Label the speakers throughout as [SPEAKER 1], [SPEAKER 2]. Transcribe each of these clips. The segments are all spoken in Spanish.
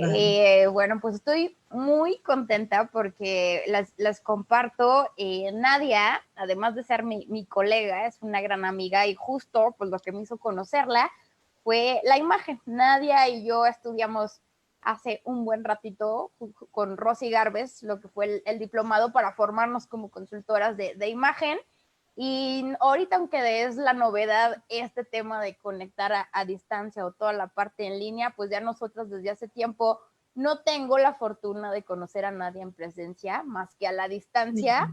[SPEAKER 1] Vale.
[SPEAKER 2] Bueno, pues estoy muy contenta porque las comparto. Nadia, además de ser mi colega, es una gran amiga y justo pues lo que me hizo conocerla fue la imagen. Nadia y yo estudiamos hace un buen ratito con Rosy Garbes, lo que fue el diplomado para formarnos como consultoras de imagen. Y ahorita, aunque es la novedad este tema de conectar a distancia o toda la parte en línea, pues ya nosotros desde hace tiempo no tengo la fortuna de conocer a nadie en presencia, más que a la distancia,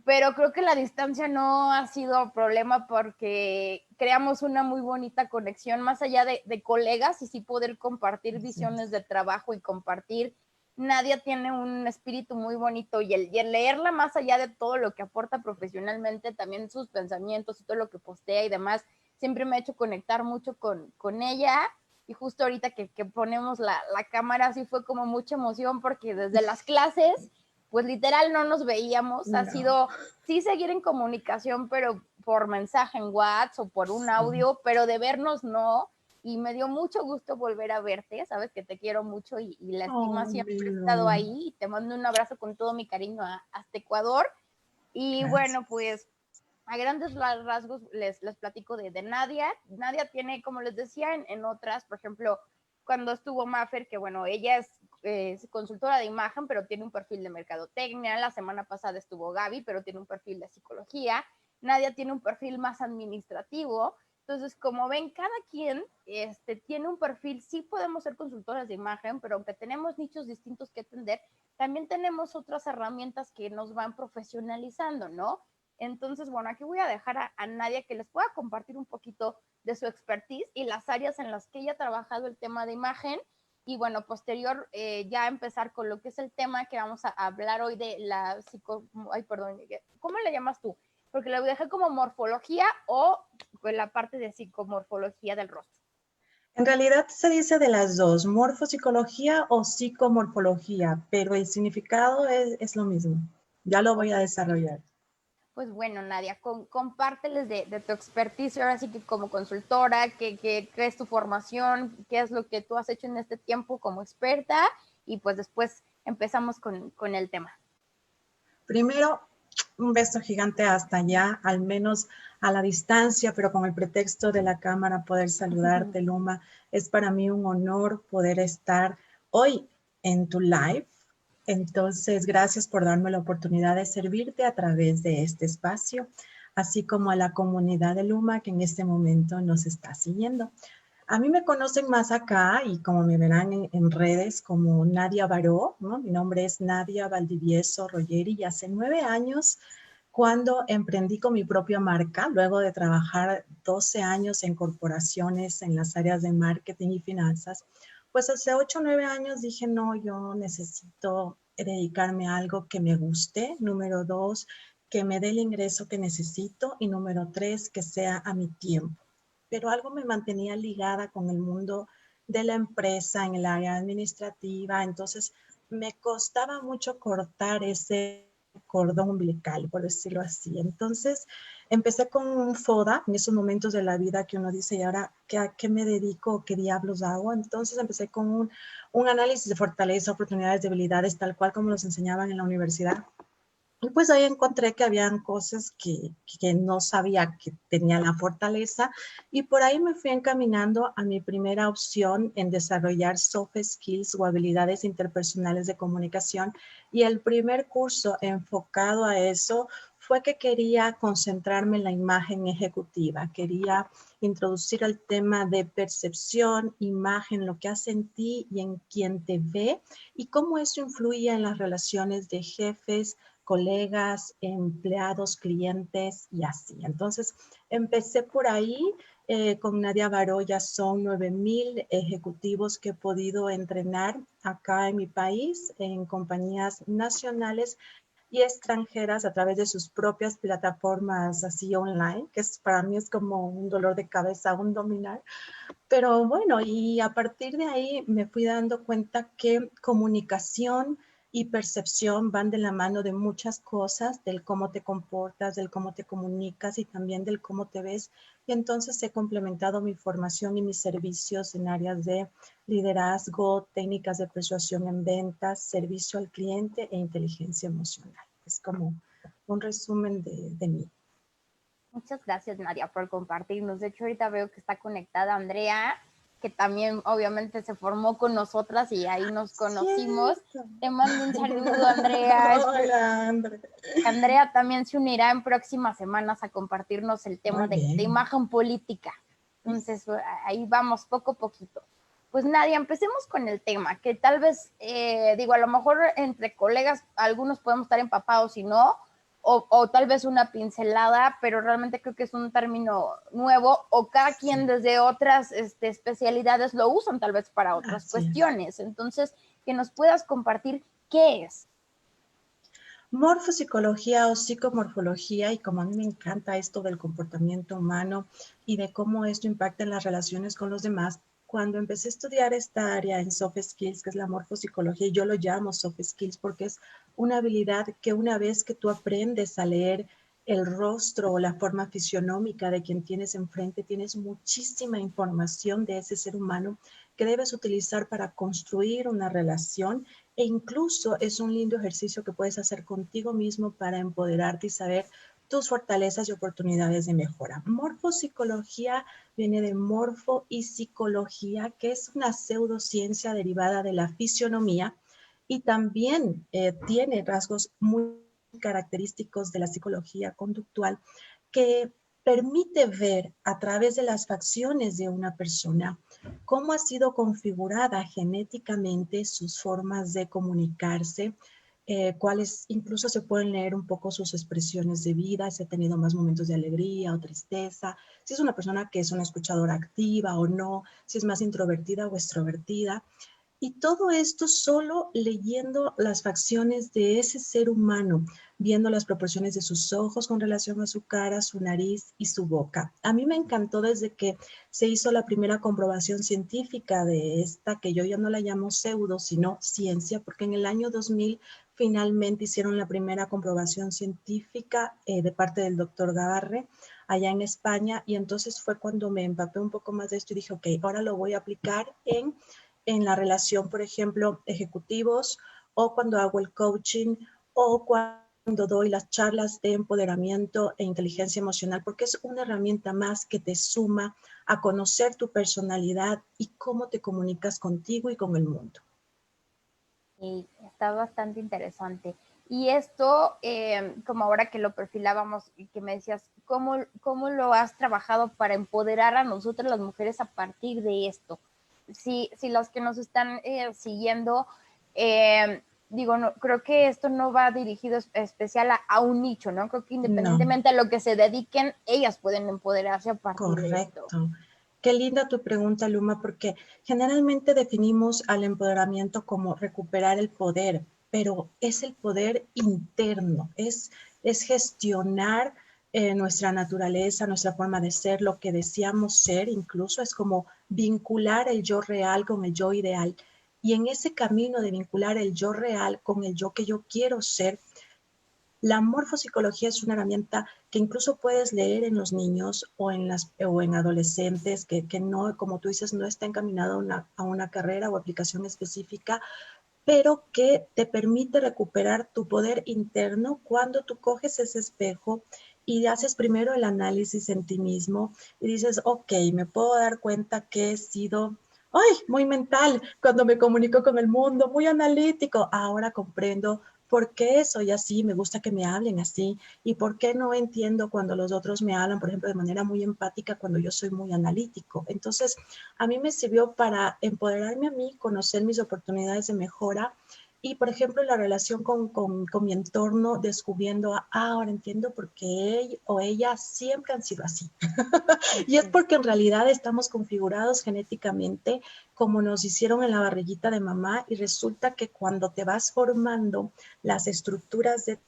[SPEAKER 2] pero creo que la distancia no ha sido problema porque creamos una muy bonita conexión, más allá de colegas y sí poder compartir visiones de trabajo y compartir. Nadia tiene un espíritu muy bonito y el leerla más allá de todo lo que aporta profesionalmente, también sus pensamientos y todo lo que postea y demás, siempre me ha hecho conectar mucho con ella. Y justo ahorita que ponemos la cámara, así fue como mucha emoción porque desde las clases pues literal no nos veíamos, ha
[SPEAKER 1] No.
[SPEAKER 2] sido sí seguir en comunicación, pero por mensaje en WhatsApp o por un
[SPEAKER 1] Sí.
[SPEAKER 2] audio, pero de vernos no. Y me dio mucho gusto volver a verte, sabes que te quiero mucho y la estima
[SPEAKER 1] Oh,
[SPEAKER 2] siempre ha estado
[SPEAKER 1] Milo.
[SPEAKER 2] ahí. Y te mando un abrazo con todo mi cariño hasta Ecuador. Y bueno,
[SPEAKER 1] Gracias.
[SPEAKER 2] pues a grandes rasgos les platico de Nadia. Nadia tiene, como les decía, en otras, por ejemplo, cuando estuvo Maffer, que bueno, ella es consultora de imagen, pero tiene un perfil de mercadotecnia. La semana pasada estuvo Gaby, pero tiene un perfil de psicología. Nadia tiene un perfil más administrativo. Entonces, como ven, cada quien tiene un perfil. Sí podemos ser consultoras de imagen, pero aunque tenemos nichos distintos que atender, también tenemos otras herramientas que nos van profesionalizando, ¿no? Entonces, bueno, aquí voy a dejar a Nadia que les pueda compartir un poquito de su expertise y las áreas en las que ella ha trabajado el tema de imagen. Y bueno, posterior ya empezar con lo que es el tema que vamos a hablar hoy de la ay, perdón, ¿cómo le llamas tú? Porque lo dejé como morfología o la parte de psicomorfología del rostro.
[SPEAKER 1] En realidad se dice de las dos, morfopsicología o psicomorfología, pero el significado es lo mismo. Ya lo voy a desarrollar.
[SPEAKER 2] Pues bueno, Nadia, compárteles de tu expertise, ahora sí que como consultora, qué es tu formación, qué es lo que tú has hecho en este tiempo como experta y pues después empezamos con el tema.
[SPEAKER 1] Primero, un beso gigante hasta allá, al menos a la distancia, pero con el pretexto de la cámara poder saludarte, Luma. Es para mí un honor poder estar hoy en tu live. Entonces, gracias por darme la oportunidad de servirte a través de este espacio, así como a la comunidad de Luma que en este momento nos está siguiendo. A mí me conocen más acá y como me verán en redes como Nadia Baró, ¿no? Mi nombre es Nadia Valdivieso Roggeri y hace 9 años cuando emprendí con mi propia marca, luego de trabajar 12 años en corporaciones en las áreas de marketing y finanzas, pues hace 8 o 9 años dije, no, yo necesito dedicarme a algo que me guste. Número 2, que me dé el ingreso que necesito. Y número 3, que sea a mi tiempo. Pero algo me mantenía ligada con el mundo de la empresa en el área administrativa, entonces me costaba mucho cortar ese cordón umbilical, por decirlo así. Entonces empecé con un FODA en esos momentos de la vida que uno dice, ¿y ahora a qué me dedico? ¿Qué diablos hago? Entonces empecé con un análisis de fortaleza, oportunidades, debilidades, tal cual como nos enseñaban en la universidad. Y pues ahí encontré que habían cosas que no sabía que tenía la fortaleza y por ahí me fui encaminando a mi primera opción en desarrollar soft skills o habilidades interpersonales de comunicación. Y el primer curso enfocado a eso fue que quería concentrarme en la imagen ejecutiva, quería introducir el tema de percepción, imagen, lo que hace en ti y en quien te ve y cómo eso influye en las relaciones de jefes, colegas, empleados, clientes y así. Entonces, empecé por ahí. Con Nadia Baró ya son 9,000 ejecutivos que he podido entrenar acá en mi país, en compañías nacionales y extranjeras a través de sus propias plataformas así online, que para mí es como un dolor de cabeza aún dominar. Pero bueno, y a partir de ahí me fui dando cuenta que comunicación y percepción van de la mano de muchas cosas, del cómo te comportas, del cómo te comunicas y también del cómo te ves. Y entonces he complementado mi formación y mis servicios en áreas de liderazgo, técnicas de persuasión en ventas, servicio al cliente e inteligencia emocional. Es como un resumen de mí.
[SPEAKER 2] Muchas gracias, Nadia, por compartirnos. De hecho, ahorita veo que está conectada Andrea, que también obviamente se formó con nosotras y ahí nos conocimos.
[SPEAKER 1] Cierto.
[SPEAKER 2] Te mando un saludo, Andrea.
[SPEAKER 1] Hola, Andrea.
[SPEAKER 2] Andrea también se unirá en próximas semanas a compartirnos el tema de imagen política. Entonces, ahí vamos poco a poquito. Pues Nadia, empecemos con el tema, que tal vez, digo, a lo mejor entre colegas algunos podemos estar empapados y no, o tal vez una pincelada, pero realmente creo que es un término nuevo, o cada quien desde otras especialidades lo usan tal vez para otras cuestiones. Entonces, que nos puedas compartir qué es.
[SPEAKER 1] Morfopsicología o psicomorfología, y como a mí me encanta esto del comportamiento humano y de cómo esto impacta en las relaciones con los demás, cuando empecé a estudiar esta área en soft skills, que es la morfopsicología, y yo lo llamo soft skills porque es una habilidad que una vez que tú aprendes a leer el rostro o la forma fisionómica de quien tienes enfrente, tienes muchísima información de ese ser humano que debes utilizar para construir una relación, e incluso es un lindo ejercicio que puedes hacer contigo mismo para empoderarte y saber tus fortalezas y oportunidades de mejora. Morfopsicología viene de morfo y psicología, que es una pseudociencia derivada de la fisionomía y también tiene rasgos muy característicos de la psicología conductual que permite ver a través de las facciones de una persona cómo ha sido configurada genéticamente sus formas de comunicarse, cuáles incluso se pueden leer un poco sus expresiones de vida, si ha tenido más momentos de alegría o tristeza, si es una persona que es una escuchadora activa o no, si es más introvertida o extrovertida. Y todo esto solo leyendo las facciones de ese ser humano, viendo las proporciones de sus ojos con relación a su cara, su nariz y su boca. A mí me encantó desde que se hizo la primera comprobación científica de esta, que yo ya no la llamo pseudo, sino ciencia, porque en el año 2000 finalmente hicieron la primera comprobación científica de parte del doctor Gabarre allá en España, y entonces fue cuando me empapé un poco más de esto y dije, ok, ahora lo voy a aplicar en la relación, por ejemplo, ejecutivos, o cuando hago el coaching, o cuando doy las charlas de empoderamiento e inteligencia emocional, porque es una herramienta más que te suma a conocer tu personalidad y cómo te comunicas contigo y con el mundo.
[SPEAKER 2] Y está bastante interesante. Y esto, como ahora que lo perfilábamos y que me decías, ¿cómo lo has trabajado para empoderar a nosotras las mujeres a partir de esto? Si los que nos están siguiendo, digo, no, creo que esto no va dirigido especial a un nicho, ¿no? Creo que independientemente a lo que se dediquen, ellas pueden empoderarse a partir de esto.
[SPEAKER 1] Correcto. Qué linda tu pregunta, Luma, porque generalmente definimos al empoderamiento como recuperar el poder, pero es el poder interno, es gestionar nuestra naturaleza, nuestra forma de ser, lo que deseamos ser, incluso es como vincular el yo real con el yo ideal. Y en ese camino de vincular el yo real con el yo que yo quiero ser, la morfopsicología es una herramienta que incluso puedes leer en los niños o en adolescentes que no, como tú dices, no está encaminado a una carrera o aplicación específica, pero que te permite recuperar tu poder interno cuando tú coges ese espejo y haces primero el análisis en ti mismo y dices, ok, me puedo dar cuenta que he sido muy mental cuando me comunico con el mundo, muy analítico. Ahora comprendo por qué soy así, me gusta que me hablen así, y por qué no entiendo cuando los otros me hablan, por ejemplo, de manera muy empática cuando yo soy muy analítico. Entonces, a mí me sirvió para empoderarme a mí, conocer mis oportunidades de mejora y, por ejemplo, la relación con mi entorno, descubriendo, ahora entiendo por qué él o ella siempre han sido así. Y es porque en realidad estamos configurados genéticamente como nos hicieron en la barriguita de mamá, y resulta que cuando te vas formando las estructuras de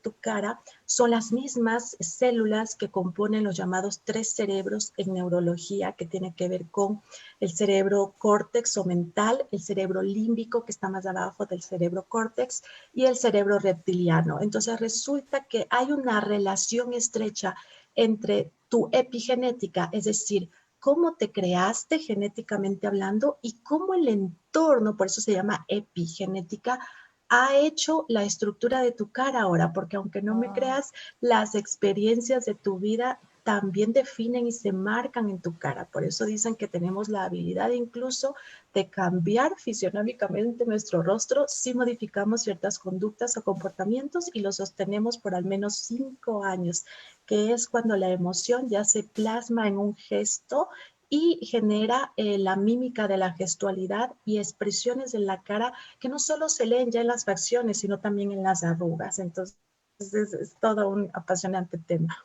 [SPEAKER 1] tu cara son las mismas células que componen los llamados 3 cerebros en neurología, que tiene que ver con el cerebro córtex o mental, el cerebro límbico, que está más abajo del cerebro córtex, y el cerebro reptiliano. Entonces resulta que hay una relación estrecha entre tu epigenética, es decir, cómo te creaste genéticamente hablando y cómo el entorno, por eso se llama epigenética, ha hecho la estructura de tu cara ahora, porque aunque no me creas, las experiencias de tu vida también definen y se marcan en tu cara. Por eso dicen que tenemos la habilidad incluso de cambiar fisionómicamente nuestro rostro si modificamos ciertas conductas o comportamientos y lo sostenemos por al menos 5 años, que es cuando la emoción ya se plasma en un gesto y genera la mímica de la gestualidad y expresiones en la cara que no solo se leen ya en las facciones, sino también en las arrugas. Entonces, es todo un apasionante tema.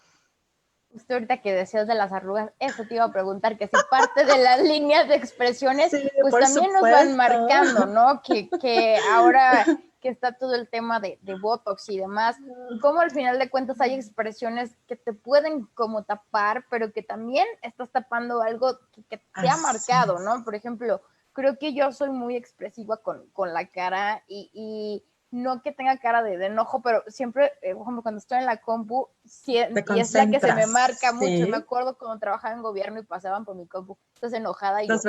[SPEAKER 2] Justo ahorita que decías de las arrugas, eso te iba a preguntar, que si parte de las líneas de expresiones,
[SPEAKER 1] Sí,
[SPEAKER 2] pues
[SPEAKER 1] por
[SPEAKER 2] también
[SPEAKER 1] supuesto.
[SPEAKER 2] nos van marcando, ¿no? Que ahora que está todo el tema de Botox y demás, como al final de cuentas hay expresiones que te pueden como tapar, pero que también estás tapando algo que te ha marcado, ¿no? Por ejemplo, creo que yo soy muy expresiva con la cara y no que tenga cara de enojo, pero siempre, por ejemplo, cuando estoy en la compu, y es la que se me marca mucho. Me acuerdo cuando trabajaba en gobierno y pasaban por mi compu, estás enojada y yo, no,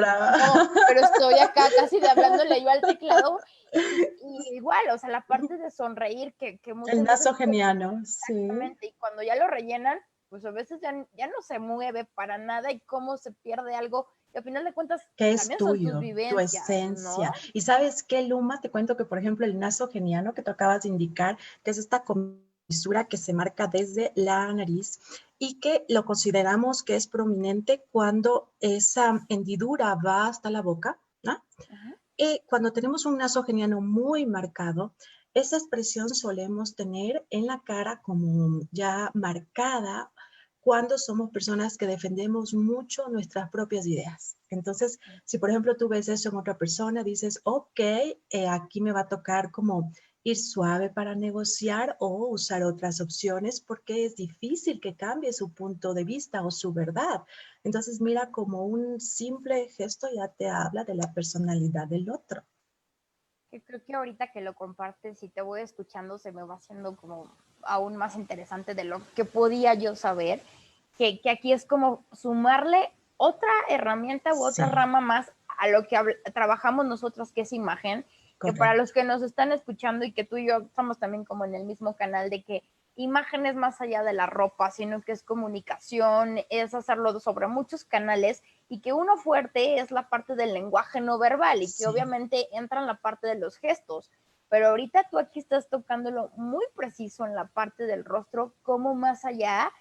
[SPEAKER 2] pero estoy acá casi de hablándole yo al teclado. Y igual, o sea, la parte de sonreír que muchas
[SPEAKER 1] el
[SPEAKER 2] veces,
[SPEAKER 1] nasogeniano,
[SPEAKER 2] exactamente, y cuando ya lo rellenan, pues a veces ya no se mueve para nada y cómo se pierde algo. Y al final de cuentas,
[SPEAKER 1] que es
[SPEAKER 2] también son tus
[SPEAKER 1] tuyo, tu
[SPEAKER 2] vivencias, ¿no?
[SPEAKER 1] esencia. Y sabes qué, Luma, te cuento que, por ejemplo, el nasogeniano que tú acabas de indicar, que es esta comisura que se marca desde la nariz y que lo consideramos que es prominente cuando esa hendidura va hasta la boca, ¿no? Y cuando tenemos un nasogeniano muy marcado, esa expresión solemos tener en la cara como ya marcada cuando somos personas que defendemos mucho nuestras propias ideas. Entonces, si por ejemplo tú ves eso en otra persona, dices, ok, aquí me va a tocar como ir suave para negociar o usar otras opciones porque es difícil que cambie su punto de vista o su verdad. Entonces, mira, como un simple gesto ya te habla de la personalidad del otro.
[SPEAKER 2] Que creo que ahorita que lo compartes y te voy escuchando se me va haciendo como aún más interesante de lo que podía yo saber, que aquí es como sumarle otra herramienta u otra rama más a lo que trabajamos nosotros, que es imagen, que para los que nos están escuchando y que tú y yo estamos también como en el mismo canal, de que imagen es más allá de la ropa, sino que es comunicación, es hacerlo sobre muchos canales y que uno fuerte es la parte del lenguaje no verbal y que obviamente entra en la parte de los gestos. Pero ahorita tú aquí estás tocándolo muy preciso en la parte del rostro, como más allá,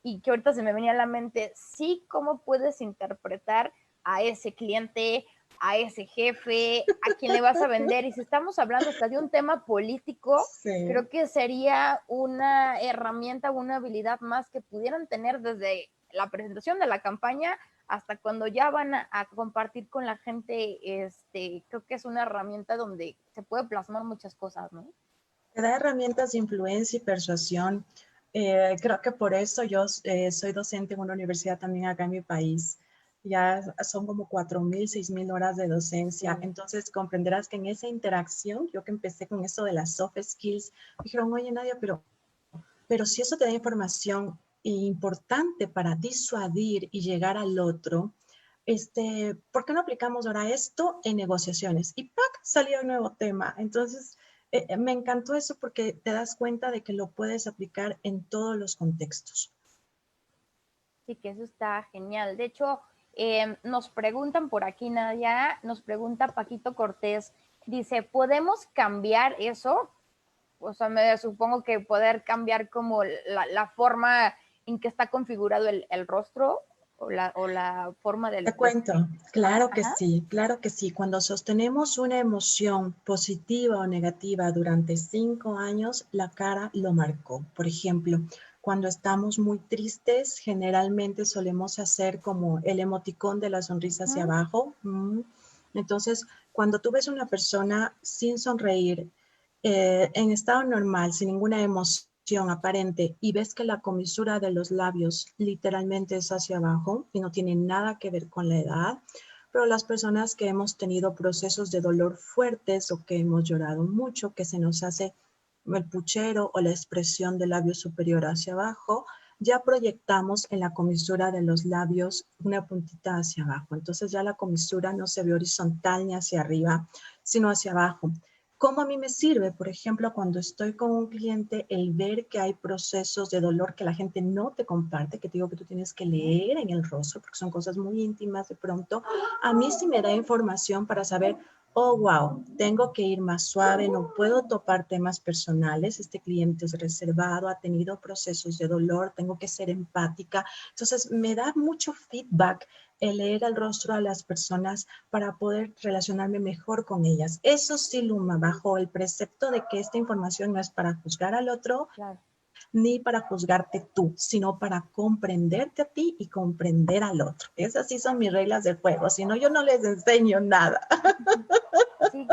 [SPEAKER 2] y que ahorita se me venía a la mente, sí, cómo puedes interpretar a ese cliente, a ese jefe, a quien le vas a vender. Y si estamos hablando hasta de un tema político, creo que sería una herramienta, una habilidad más que pudieran tener desde la presentación de la campaña hasta cuando ya van a compartir con la gente. Creo que es una herramienta donde se puede plasmar muchas cosas, ¿no?
[SPEAKER 1] Te da herramientas de influencia y persuasión. Creo que por eso yo soy docente en una universidad también acá en mi país. Ya son como 4.000, 6.000 horas de docencia. Entonces comprenderás que en esa interacción, yo que empecé con eso de las soft skills, me dijeron, oye Nadia, pero si eso te da información importante para disuadir y llegar al otro, ¿por qué no aplicamos ahora esto en negociaciones? Y ¡pac! Salió un nuevo tema. Entonces, me encantó eso porque te das cuenta de que lo puedes aplicar en todos los contextos.
[SPEAKER 2] Sí, que eso está genial. De hecho, nos preguntan por aquí, Nadia, nos pregunta Paquito Cortés, dice, ¿podemos cambiar eso? O sea, me supongo que poder cambiar como la forma en que está configurado el rostro o la forma del...
[SPEAKER 1] Te cuento, claro que sí, claro que sí. Cuando sostenemos una emoción positiva o negativa durante 5 años, la cara lo marcó. Por ejemplo, cuando estamos muy tristes, generalmente solemos hacer como el emoticón de la sonrisa hacia abajo. Entonces, cuando tú ves una persona sin sonreír, en estado normal, sin ninguna emoción, aparente y ves que la comisura de los labios literalmente es hacia abajo y no tiene nada que ver con la edad, pero las personas que hemos tenido procesos de dolor fuertes o que hemos llorado mucho, que se nos hace el puchero o la expresión del labio superior hacia abajo, ya proyectamos en la comisura de los labios una puntita hacia abajo. Entonces ya la comisura no se ve horizontal ni hacia arriba, sino hacia abajo. ¿Cómo a mí me sirve? Por ejemplo, cuando estoy con un cliente, el ver que hay procesos de dolor que la gente no te comparte, que te digo que tú tienes que leer en el rostro, porque son cosas muy íntimas de pronto, a mí sí me da información para saber, oh, wow, tengo que ir más suave, no puedo topar temas personales, este cliente es reservado, ha tenido procesos de dolor, tengo que ser empática. Entonces, me da mucho feedback el leer el rostro a las personas para poder relacionarme mejor con ellas. Eso sí, Luma, bajo el precepto de que esta información no es para juzgar al otro,
[SPEAKER 2] Claro.
[SPEAKER 1] ni para juzgarte tú, sino para comprenderte a ti y comprender al otro. Esas sí son mis reglas del juego, si no yo no les enseño nada.
[SPEAKER 2] Sí,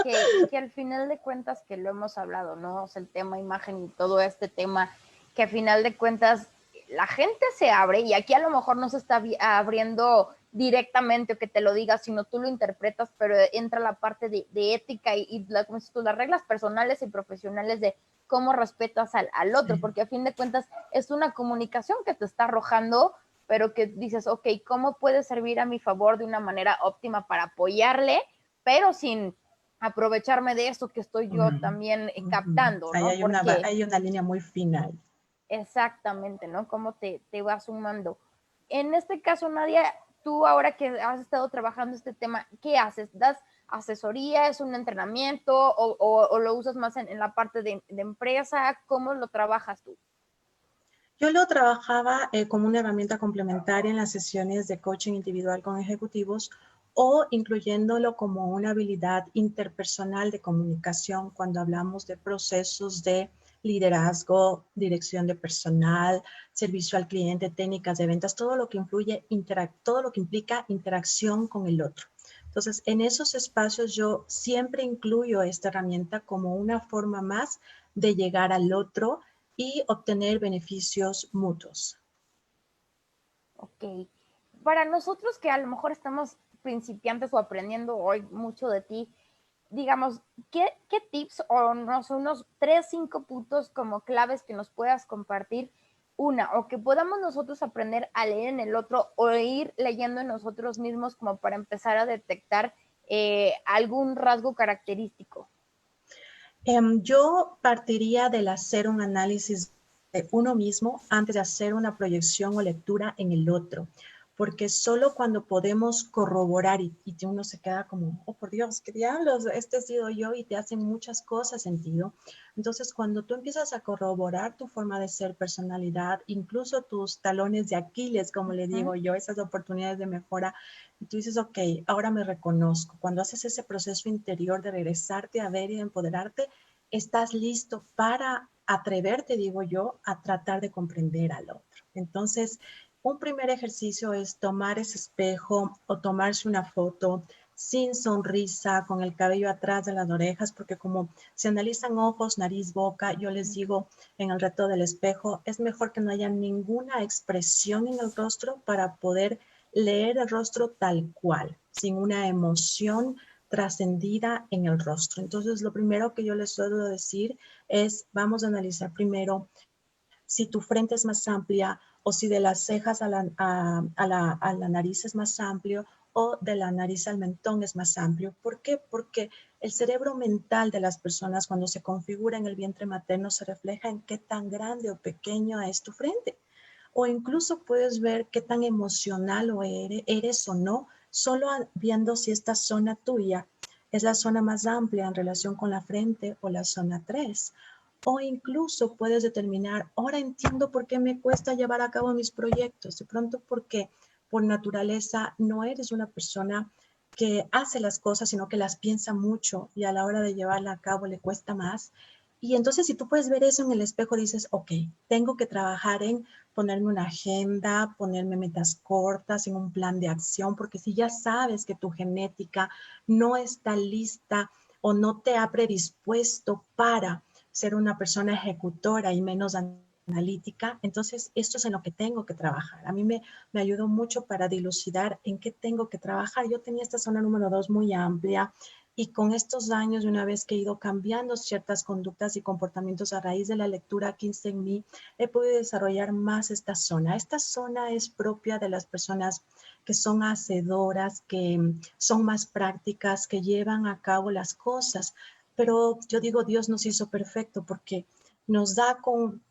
[SPEAKER 2] que al final de cuentas, que lo hemos hablado, ¿no? O sea, el tema imagen y todo este tema, que al final de cuentas la gente se abre y aquí a lo mejor no se está abriendo directamente o que te lo diga, sino tú lo interpretas, pero entra la parte de ética y como dices tú, las reglas personales y profesionales de cómo respetas al otro, porque a fin de cuentas es una comunicación que te está arrojando, pero que dices, ok, ¿cómo puede servir a mi favor de una manera óptima para apoyarle, pero sin aprovecharme de eso que estoy yo también captando,
[SPEAKER 1] Ahí
[SPEAKER 2] ¿no? Porque
[SPEAKER 1] hay una línea muy fina.
[SPEAKER 2] exactamente, ¿no? Cómo te vas sumando. En este caso, Nadia, tú ahora que has estado trabajando este tema, ¿qué haces? ¿Das asesoría? ¿Es un entrenamiento? ¿O lo usas más en la parte de empresa? ¿Cómo lo trabajas tú?
[SPEAKER 1] Yo lo trabajaba como una herramienta complementaria en las sesiones de coaching individual con ejecutivos o incluyéndolo como una habilidad interpersonal de comunicación cuando hablamos de procesos de liderazgo, dirección de personal, servicio al cliente, técnicas de ventas, todo lo que influye, todo lo que implica interacción con el otro. Entonces, en esos espacios yo siempre incluyo esta herramienta como una forma más de llegar al otro y obtener beneficios mutuos.
[SPEAKER 2] Ok. Para nosotros que a lo mejor estamos principiantes o aprendiendo hoy mucho de ti, digamos, ¿qué tips o no, son unos 3, 5 puntos como claves que nos puedas compartir? Una, o que podamos nosotros aprender a leer en el otro o ir leyendo en nosotros mismos como para empezar a detectar algún rasgo característico.
[SPEAKER 1] Yo partiría del hacer un análisis de uno mismo antes de hacer una proyección o lectura en el otro, porque solo cuando podemos corroborar y uno se queda como, oh por Dios, qué diablos, este he sido yo y te hacen muchas cosas sentido. Entonces, cuando tú empiezas a corroborar tu forma de ser, personalidad, incluso tus talones de Aquiles, como le digo yo, esas oportunidades de mejora, y tú dices, ok, ahora me reconozco. Cuando haces ese proceso interior de regresarte a ver y de empoderarte, estás listo para atreverte, digo yo, a tratar de comprender al otro. Entonces, un primer ejercicio es tomar ese espejo o tomarse una foto sin sonrisa, con el cabello atrás de las orejas, porque como se analizan ojos, nariz, boca, yo les digo en el reto del espejo, es mejor que no haya ninguna expresión en el rostro para poder leer el rostro tal cual, sin una emoción trascendida en el rostro. Entonces, lo primero que yo les suelo decir es, vamos a analizar primero si tu frente es más amplia o si de las cejas a la nariz es más amplio o de la nariz al mentón es más amplio. ¿Por qué? Porque el cerebro mental de las personas cuando se configura en el vientre materno se refleja en qué tan grande o pequeño es tu frente. O incluso puedes ver qué tan emocional o eres o no, solo viendo si esta zona tuya es la zona más amplia en relación con la frente o la zona 3. O incluso puedes determinar, ahora entiendo por qué me cuesta llevar a cabo mis proyectos. De pronto porque por naturaleza no eres una persona que hace las cosas, sino que las piensa mucho y a la hora de llevarla a cabo le cuesta más. Y entonces si tú puedes ver eso en el espejo, dices, ok, tengo que trabajar en ponerme una agenda, ponerme metas cortas, en un plan de acción, porque si ya sabes que tu genética no está lista o no te ha predispuesto para ser una persona ejecutora y menos analítica, entonces esto es en lo que tengo que trabajar. A mí me ayudó mucho para dilucidar en qué tengo que trabajar. Yo tenía esta zona número 2 muy amplia y con estos años, una vez que he ido cambiando ciertas conductas y comportamientos a raíz de la lectura 15 en mí, he podido desarrollar más esta zona. Esta zona es propia de las personas que son hacedoras, que son más prácticas, que llevan a cabo las cosas. Pero yo digo, Dios nos hizo perfecto porque nos da con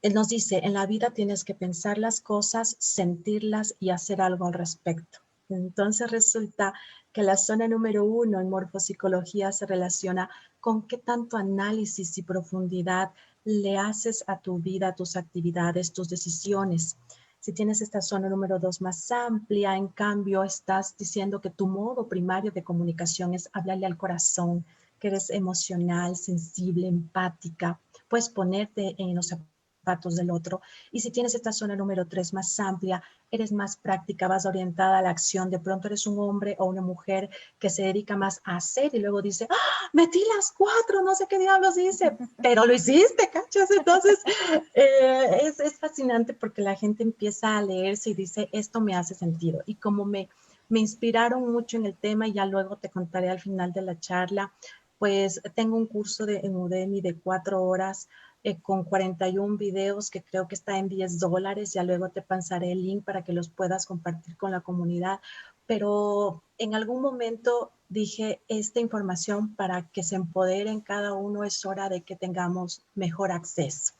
[SPEAKER 1] él nos dice, en la vida tienes que pensar las cosas, sentirlas y hacer algo al respecto. Entonces resulta que la zona número 1 en morfopsicología se relaciona con qué tanto análisis y profundidad le haces a tu vida, a tus actividades, tus decisiones. Si tienes esta zona número 2 más amplia, en cambio estás diciendo que tu modo primario de comunicación es hablarle al corazón, que eres emocional, sensible, empática. Puedes ponerte en los zapatos del otro. Y si tienes esta zona número 3 más amplia, eres más práctica, vas orientada a la acción. De pronto eres un hombre o una mujer que se dedica más a hacer y luego dice, ¡ah! Metí las 4, no sé qué diablos hice, pero lo hiciste, ¿cachas? Entonces es fascinante porque la gente empieza a leerse y dice, esto me hace sentido. Y como me inspiraron mucho en el tema y ya luego te contaré al final de la charla, pues tengo un curso en Udemy de 4 horas con 41 videos que creo que está en $10. Ya luego te pasaré el link para que los puedas compartir con la comunidad. Pero en algún momento dije, esta información para que se empoderen cada uno es hora de que tengamos mejor acceso.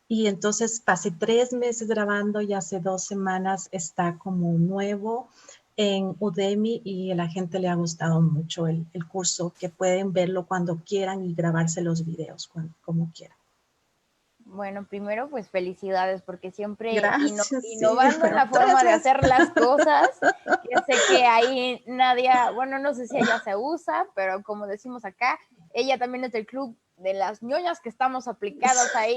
[SPEAKER 1] Y entonces pasé 3 meses grabando y hace 2 semanas está como nuevo en Udemy y a la gente le ha gustado mucho el curso, que pueden verlo cuando quieran y grabarse los videos como quieran.
[SPEAKER 2] Bueno, primero pues felicidades porque siempre
[SPEAKER 1] Gracias,
[SPEAKER 2] innovando en la forma de hacer las cosas. Yo sé que ahí Nadia, bueno, no sé si ella se usa, pero como decimos acá, ella también es del club de las ñoñas que estamos aplicadas ahí,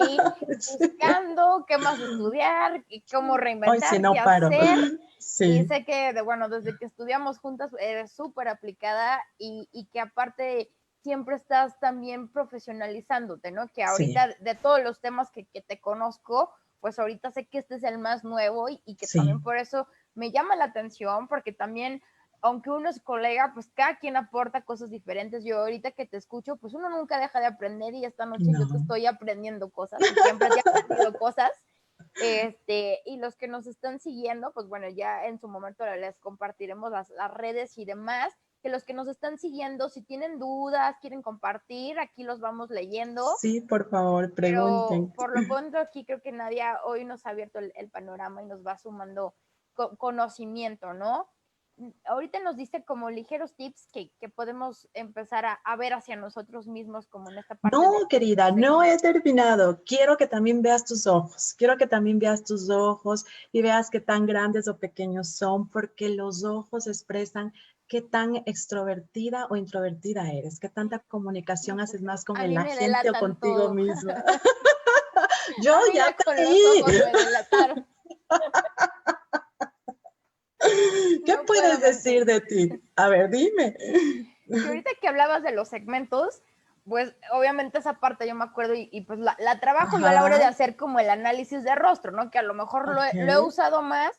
[SPEAKER 2] buscando qué más estudiar, cómo reinventar,
[SPEAKER 1] sí, no
[SPEAKER 2] qué
[SPEAKER 1] paro.
[SPEAKER 2] hacer.
[SPEAKER 1] Sí.
[SPEAKER 2] Y sé que, desde que estudiamos juntas, eres súper aplicada y que aparte siempre estás también profesionalizándote, ¿no? Que ahorita de todos los temas que te conozco, pues ahorita sé que este es el más nuevo y que también por eso me llama la atención, porque también, aunque uno es colega, pues cada quien aporta cosas diferentes. Yo ahorita que te escucho, pues uno nunca deja de aprender y esta noche yo te estoy aprendiendo cosas y siempre te he aprendido cosas. Y los que nos están siguiendo, pues bueno, ya en su momento les compartiremos las redes y demás, que los que nos están siguiendo, si tienen dudas, quieren compartir, aquí los vamos leyendo.
[SPEAKER 1] Sí, por favor, pregunten.
[SPEAKER 2] Pero por lo pronto aquí creo que Nadia hoy nos ha abierto el panorama y nos va sumando conocimiento, ¿no? Ahorita nos dice como ligeros tips que podemos empezar a ver hacia nosotros mismos como en esta parte.
[SPEAKER 1] No, querida, no he terminado. Quiero que también veas tus ojos. Quiero que también veas tus ojos y veas qué tan grandes o pequeños son, porque los ojos expresan qué tan extrovertida o introvertida eres, qué tanta comunicación haces más con la gente o contigo
[SPEAKER 2] todo.
[SPEAKER 1] misma. Yo ya
[SPEAKER 2] con los ojos me delataron.
[SPEAKER 1] ¿Qué no puedes decir de ti? A ver, dime.
[SPEAKER 2] Y ahorita que hablabas de los segmentos, pues obviamente esa parte yo me acuerdo y pues la trabajo yo a la hora de hacer como el análisis de rostro, ¿no? Que a lo mejor lo he usado más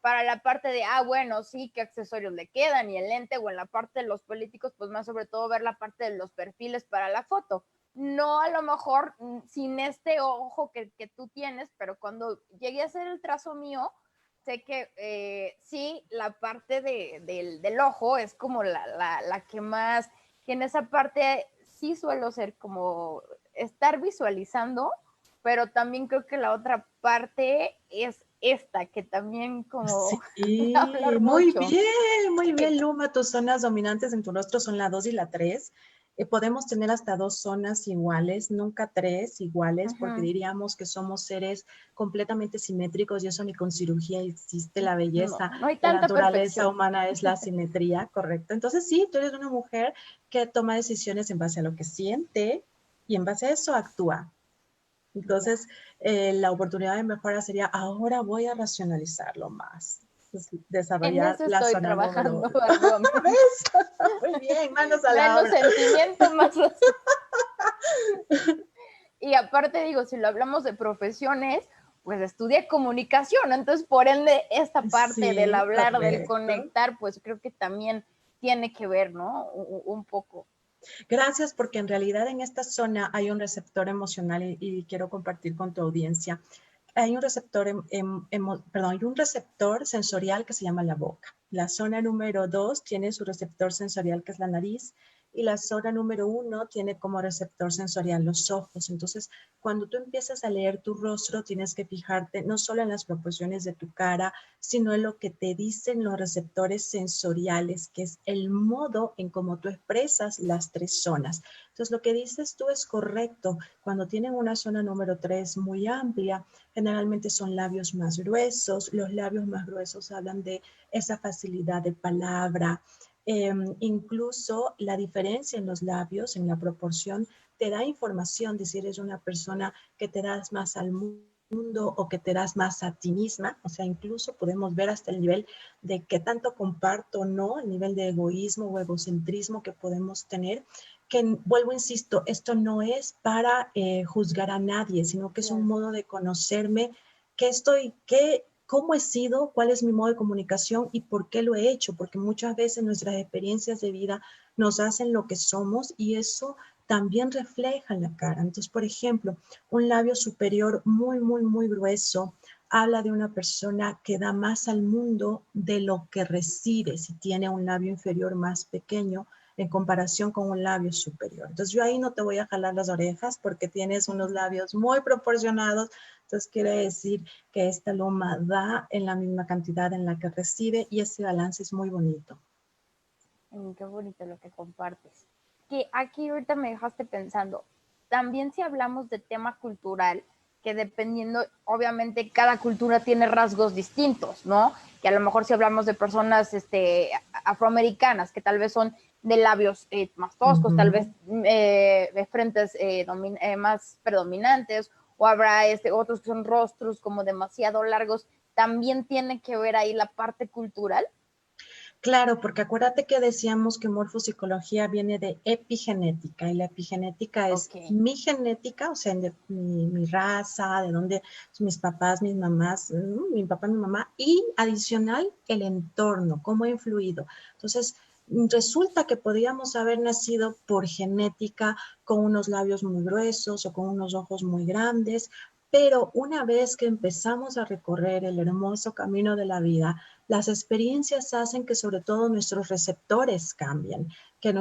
[SPEAKER 2] para la parte de, bueno, sí, qué accesorios le quedan y el lente, o en la parte de los políticos, pues más sobre todo ver la parte de los perfiles para la foto. No a lo mejor sin este ojo que tú tienes, pero cuando llegué a hacer el trazo mío, sé que sí, la parte del ojo es como la que más, que en esa parte sí suelo ser como estar visualizando, pero también creo que la otra parte es esta, que también como...
[SPEAKER 1] Sí, muy bien, Luma, tus zonas dominantes en tu rostro son la 2 y la 3. Podemos tener hasta 2 zonas iguales, nunca 3 iguales, porque diríamos que somos seres completamente simétricos y eso ni con cirugía existe. La belleza
[SPEAKER 2] no hay
[SPEAKER 1] de la
[SPEAKER 2] tanta
[SPEAKER 1] naturaleza
[SPEAKER 2] perfección
[SPEAKER 1] humana es la simetría, correcto. Entonces sí, tú eres una mujer que toma decisiones en base a lo que siente y en base a eso actúa. Entonces, la oportunidad de mejora sería, ahora voy a racionalizarlo más. Desarrollar
[SPEAKER 2] en eso
[SPEAKER 1] la
[SPEAKER 2] estoy
[SPEAKER 1] zona
[SPEAKER 2] trabajando.
[SPEAKER 1] Muy bien, manos a la
[SPEAKER 2] obra.
[SPEAKER 1] Menos
[SPEAKER 2] sentimiento, más Y aparte digo, si lo hablamos de profesiones, pues estudié comunicación, entonces por ende esta parte del
[SPEAKER 1] Sí,
[SPEAKER 2] hablar, del
[SPEAKER 1] correcto.
[SPEAKER 2] conectar, pues creo que también tiene que ver, ¿no? Un poco.
[SPEAKER 1] Gracias, porque en realidad en esta zona hay un receptor emocional y quiero compartir con tu audiencia. Hay un receptor, perdón, hay un receptor sensorial que se llama la boca. La zona número 2 tiene su receptor sensorial que es la nariz y la zona número 1 tiene como receptor sensorial los ojos. Entonces, cuando tú empiezas a leer tu rostro, tienes que fijarte no solo en las proporciones de tu cara, sino en lo que te dicen los receptores sensoriales, que es el modo en cómo tú expresas las tres zonas. Entonces, lo que dices tú es correcto. Cuando tienen una zona número 3 muy amplia, generalmente son labios más gruesos. Los labios más gruesos hablan de esa facilidad de palabra. Incluso la diferencia en los labios, en la proporción, te da información de si eres una persona que te das más al mundo o que te das más a ti misma. O sea, incluso podemos ver hasta el nivel de qué tanto comparto o no, el nivel de egoísmo o egocentrismo que podemos tener. Que vuelvo, insisto, esto no es para juzgar a nadie, sino que es un
[SPEAKER 2] Claro.
[SPEAKER 1] modo de conocerme, cómo he sido, cuál es mi modo de comunicación y por qué lo he hecho, porque muchas veces nuestras experiencias de vida nos hacen lo que somos y eso también refleja en la cara. Entonces, por ejemplo, un labio superior muy, muy, muy grueso habla de una persona que da más al mundo de lo que recibe si tiene un labio inferior más pequeño en comparación con un labio superior. Entonces yo ahí no te voy a jalar las orejas porque tienes unos labios muy proporcionados, entonces quiere decir que esta loma da en la misma cantidad en la que recibe y ese balance es muy bonito.
[SPEAKER 2] Qué bonito lo que compartes. Que aquí ahorita me dejaste pensando, también si hablamos de tema cultural, que dependiendo, obviamente cada cultura tiene rasgos distintos, ¿no? Que a lo mejor si hablamos de personas afroamericanas, que tal vez son de labios más toscos, tal vez de frentes más predominantes, o habrá otros que son rostros como demasiado largos, también tiene que ver ahí la parte cultural.
[SPEAKER 1] Claro, porque acuérdate que decíamos que morfopsicología viene de epigenética y la epigenética es
[SPEAKER 2] Ok.
[SPEAKER 1] mi genética, o sea, de mi raza, de dónde mis papás, mis mamás, mi papá, mi mamá, y adicional el entorno, cómo ha influido. Entonces, resulta que podríamos haber nacido por genética con unos labios muy gruesos o con unos ojos muy grandes, pero una vez que empezamos a recorrer el hermoso camino de la vida, las experiencias hacen que sobre todo nuestros receptores cambien, que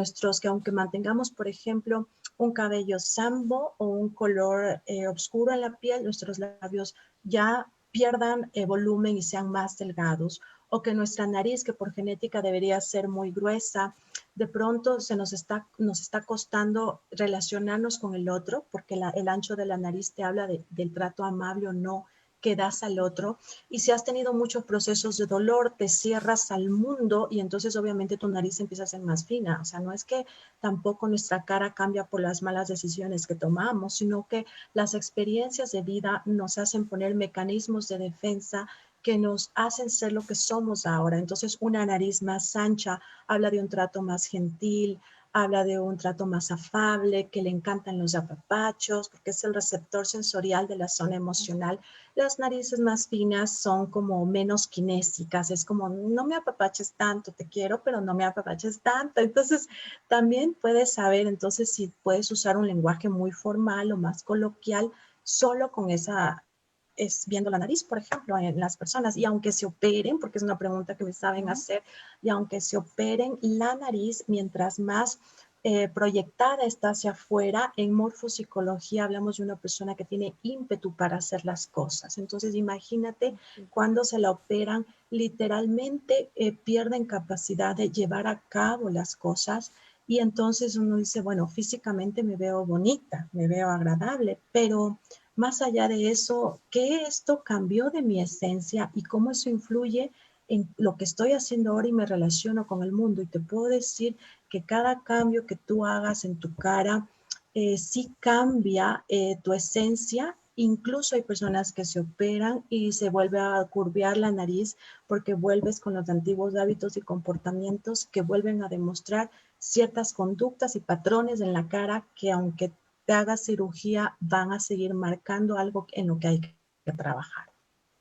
[SPEAKER 1] aunque mantengamos, por ejemplo, un cabello sambo o un color oscuro en la piel, nuestros labios ya pierdan volumen y sean más delgados, o que nuestra nariz, que por genética debería ser muy gruesa, de pronto nos está costando relacionarnos con el otro, porque el ancho de la nariz te habla del trato amable o no que das al otro. Y si has tenido muchos procesos de dolor, te cierras al mundo y entonces obviamente tu nariz empieza a ser más fina. O sea, no es que tampoco nuestra cara cambia por las malas decisiones que tomamos, sino que las experiencias de vida nos hacen poner mecanismos de defensa que nos hacen ser lo que somos ahora. Entonces, una nariz más ancha habla de un trato más gentil, habla de un trato más afable, que le encantan los apapachos, porque es el receptor sensorial de la zona emocional. Las narices más finas son como menos kinésicas, es como no me apapaches tanto, te quiero, pero no me apapaches tanto. Entonces, también puedes saber entonces si puedes usar un lenguaje muy formal o más coloquial solo con esa es viendo la nariz, por ejemplo, en las personas. Y aunque se operen, porque es una pregunta que me saben hacer, y aunque se operen la nariz, mientras más proyectada está hacia afuera, en morfopsicología hablamos de una persona que tiene ímpetu para hacer las cosas. Entonces, imagínate cuando se la operan, literalmente pierden capacidad de llevar a cabo las cosas. Y entonces uno dice, bueno, físicamente me veo bonita, me veo agradable, pero más allá de eso, ¿qué esto cambió de mi esencia y cómo eso influye en lo que estoy haciendo ahora y me relaciono con el mundo? Y te puedo decir que cada cambio que tú hagas en tu cara sí cambia tu esencia. Incluso hay personas que se operan y se vuelve a curvear la nariz porque vuelves con los antiguos hábitos y comportamientos que vuelven a demostrar ciertas conductas y patrones en la cara que aunque te hagas cirugía, van a seguir marcando algo en lo que hay que trabajar.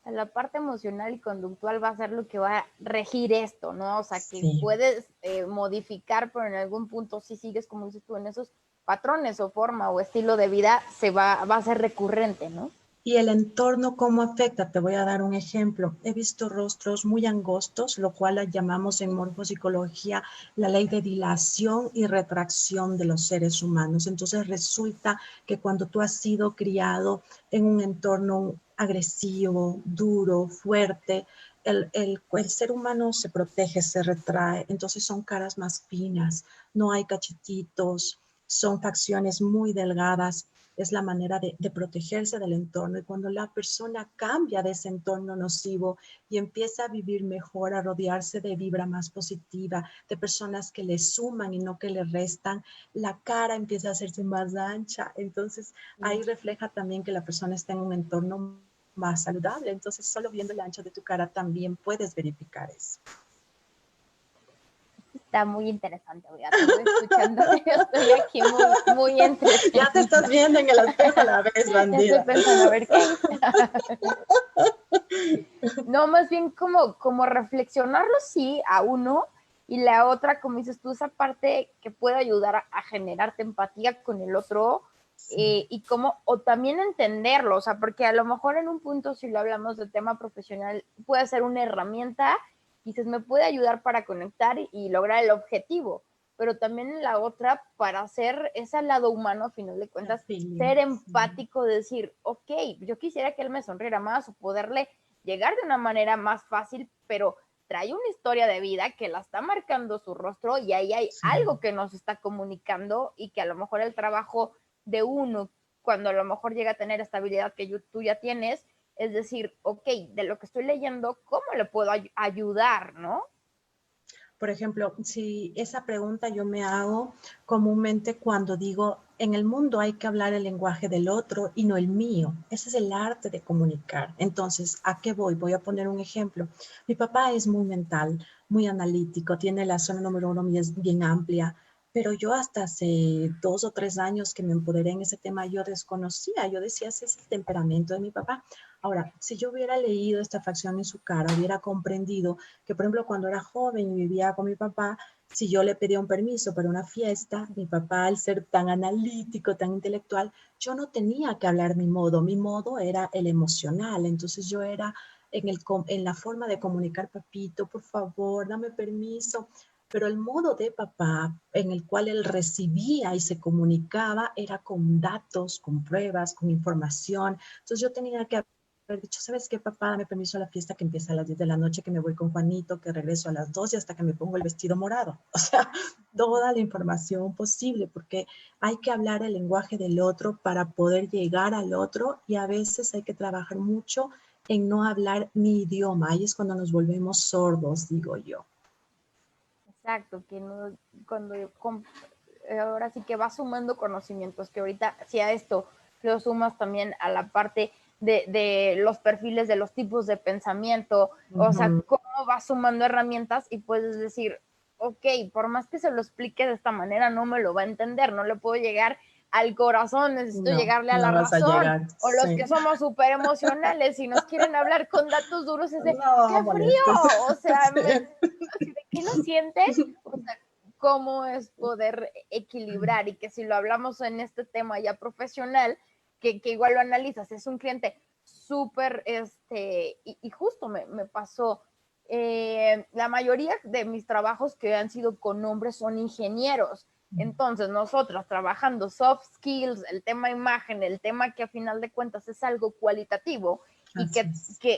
[SPEAKER 2] La parte emocional y conductual va a ser lo que va a regir esto, ¿no? O sea, que
[SPEAKER 1] Sí.
[SPEAKER 2] puedes modificar, pero en algún punto si sigues, como dices tú, en esos patrones o forma o estilo de vida, va a ser recurrente, ¿no?
[SPEAKER 1] Y el entorno, ¿cómo afecta? Te voy a dar un ejemplo. He visto rostros muy angostos, lo cual llamamos en morfopsicología la ley de dilación y retracción de los seres humanos. Entonces resulta que cuando tú has sido criado en un entorno agresivo, duro, fuerte, el ser humano se protege, se retrae. Entonces son caras más finas, no hay cachetitos, son facciones muy delgadas. Es la manera de protegerse del entorno. Y cuando la persona cambia de ese entorno nocivo y empieza a vivir mejor, a rodearse de vibra más positiva, de personas que le suman y no que le restan, la cara empieza a hacerse más ancha. Entonces ahí refleja también que la persona está en un entorno más saludable. Entonces solo viendo el ancho de tu cara también puedes verificar eso.
[SPEAKER 2] Está muy interesante, ya te voy escuchando. Yo estoy aquí muy entretenida.
[SPEAKER 1] Ya te estás viendo en el espejo a la vez, bandida.
[SPEAKER 2] Ya estoy pensando, a ver qué. No, más bien como reflexionarlo, sí, a uno, y la otra, como dices tú, esa parte que puede ayudar a generarte empatía con el otro, sí. Y o también entenderlo, o sea, porque a lo mejor en un punto, si lo hablamos de tema profesional, puede ser una herramienta, dices, me puede ayudar para conectar y lograr el objetivo, pero también en la otra, para hacer ese lado humano, a final de cuentas, ser empático, decir, ok, yo quisiera que él me sonriera más o poderle llegar de una manera más fácil, pero trae una historia de vida que la está marcando su rostro y ahí hay algo que nos está comunicando y que a lo mejor el trabajo de uno, cuando a lo mejor llega a tener estabilidad que tú ya tienes, es decir, ok, de lo que estoy leyendo, ¿cómo le puedo ayudar, no?
[SPEAKER 1] Por ejemplo, si esa pregunta yo me hago comúnmente cuando digo, en el mundo hay que hablar el lenguaje del otro y no el mío. Ese es el arte de comunicar. Entonces, ¿a qué voy? Voy a poner un ejemplo. Mi papá es muy mental, muy analítico, tiene la zona número 1 bien amplia, pero yo hasta hace 2 o 3 años que me empoderé en ese tema, yo desconocía, yo decía, ese es el temperamento de mi papá. Ahora, si yo hubiera leído esta facción en su cara, hubiera comprendido que, por ejemplo, cuando era joven y vivía con mi papá, si yo le pedía un permiso para una fiesta, mi papá, al ser tan analítico, tan intelectual, yo no tenía que hablar mi modo era el emocional. Entonces yo era en la forma de comunicar, papito, por favor, dame permiso. Pero el modo de papá en el cual él recibía y se comunicaba era con datos, con pruebas, con información. Entonces yo tenía que haber dicho, ¿sabes qué, papá? Dame permiso a la fiesta que empieza a las 10 de la noche, que me voy con Juanito, que regreso a las 2 y hasta que me pongo el vestido morado. O sea, toda la información posible, porque hay que hablar el lenguaje del otro para poder llegar al otro y a veces hay que trabajar mucho en no hablar mi idioma. Ahí es cuando nos volvemos sordos, digo yo.
[SPEAKER 2] Exacto, que no, ahora sí que vas sumando conocimientos, que ahorita si a esto lo sumas también a la parte de los perfiles, de los tipos de pensamiento, o sea, cómo vas sumando herramientas y puedes decir, ok, por más que se lo explique de esta manera, no me lo va a entender, no le puedo llegar al corazón, necesito llegarle a la razón, o los que somos súper emocionales y nos quieren hablar con datos duros, es de, ¡qué frío! O sea, ¿de qué lo sientes? O sea, cómo es poder equilibrar y que si lo hablamos en este tema ya profesional, que igual lo analizas, es un cliente súper, y justo me pasó, la mayoría de mis trabajos que han sido con hombres son ingenieros. Entonces, nosotros trabajando soft skills, el tema imagen, el tema que a final de cuentas es algo cualitativo y que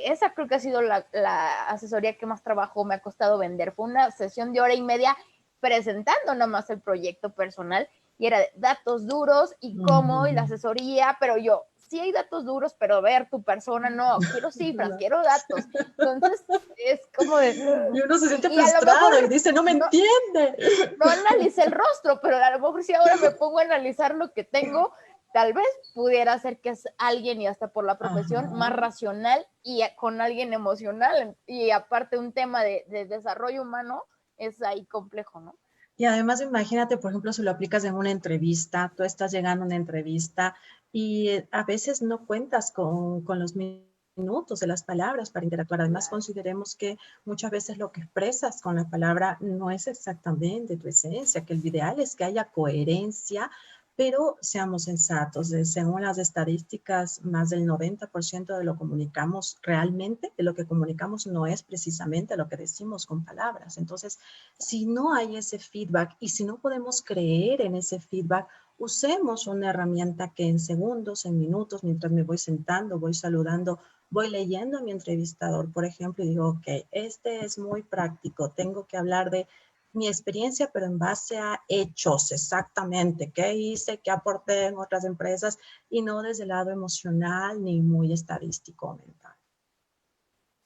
[SPEAKER 2] esa creo que ha sido la asesoría que más trabajo me ha costado vender. Fue una sesión de 1 hora y media presentando nomás el proyecto personal y era de datos duros y cómo y la asesoría, pero yo, sí hay datos duros, pero ver tu persona, no, quiero cifras, quiero datos. Entonces, es como de...
[SPEAKER 1] Y uno se siente frustrado mejor, y dice, no me entiende.
[SPEAKER 2] No analicé el rostro, pero a lo mejor si ahora me pongo a analizar lo que tengo, tal vez pudiera ser que es alguien, y hasta por la profesión, más racional y con alguien emocional. Y aparte un tema de desarrollo humano es ahí complejo, ¿no?
[SPEAKER 1] Y además imagínate, por ejemplo, si lo aplicas en una entrevista, tú estás llegando a una entrevista y a veces no cuentas con los minutos de las palabras para interactuar. Además,
[SPEAKER 2] Claro.
[SPEAKER 1] consideremos que muchas veces lo que expresas con la palabra no es exactamente tu esencia, que el ideal es que haya coherencia, pero seamos sensatos. Según las estadísticas, más del 90% de lo que comunicamos realmente, de lo que comunicamos no es precisamente lo que decimos con palabras. Entonces, si no hay ese feedback y si no podemos creer en ese feedback, usemos una herramienta que en segundos, en minutos, mientras me voy sentando, voy saludando, voy leyendo a mi entrevistador, por ejemplo, y digo, ok, este es muy práctico, tengo que hablar de mi experiencia, pero en base a hechos, exactamente, qué hice, qué aporté en otras empresas y no desde el lado emocional ni muy estadístico o mental.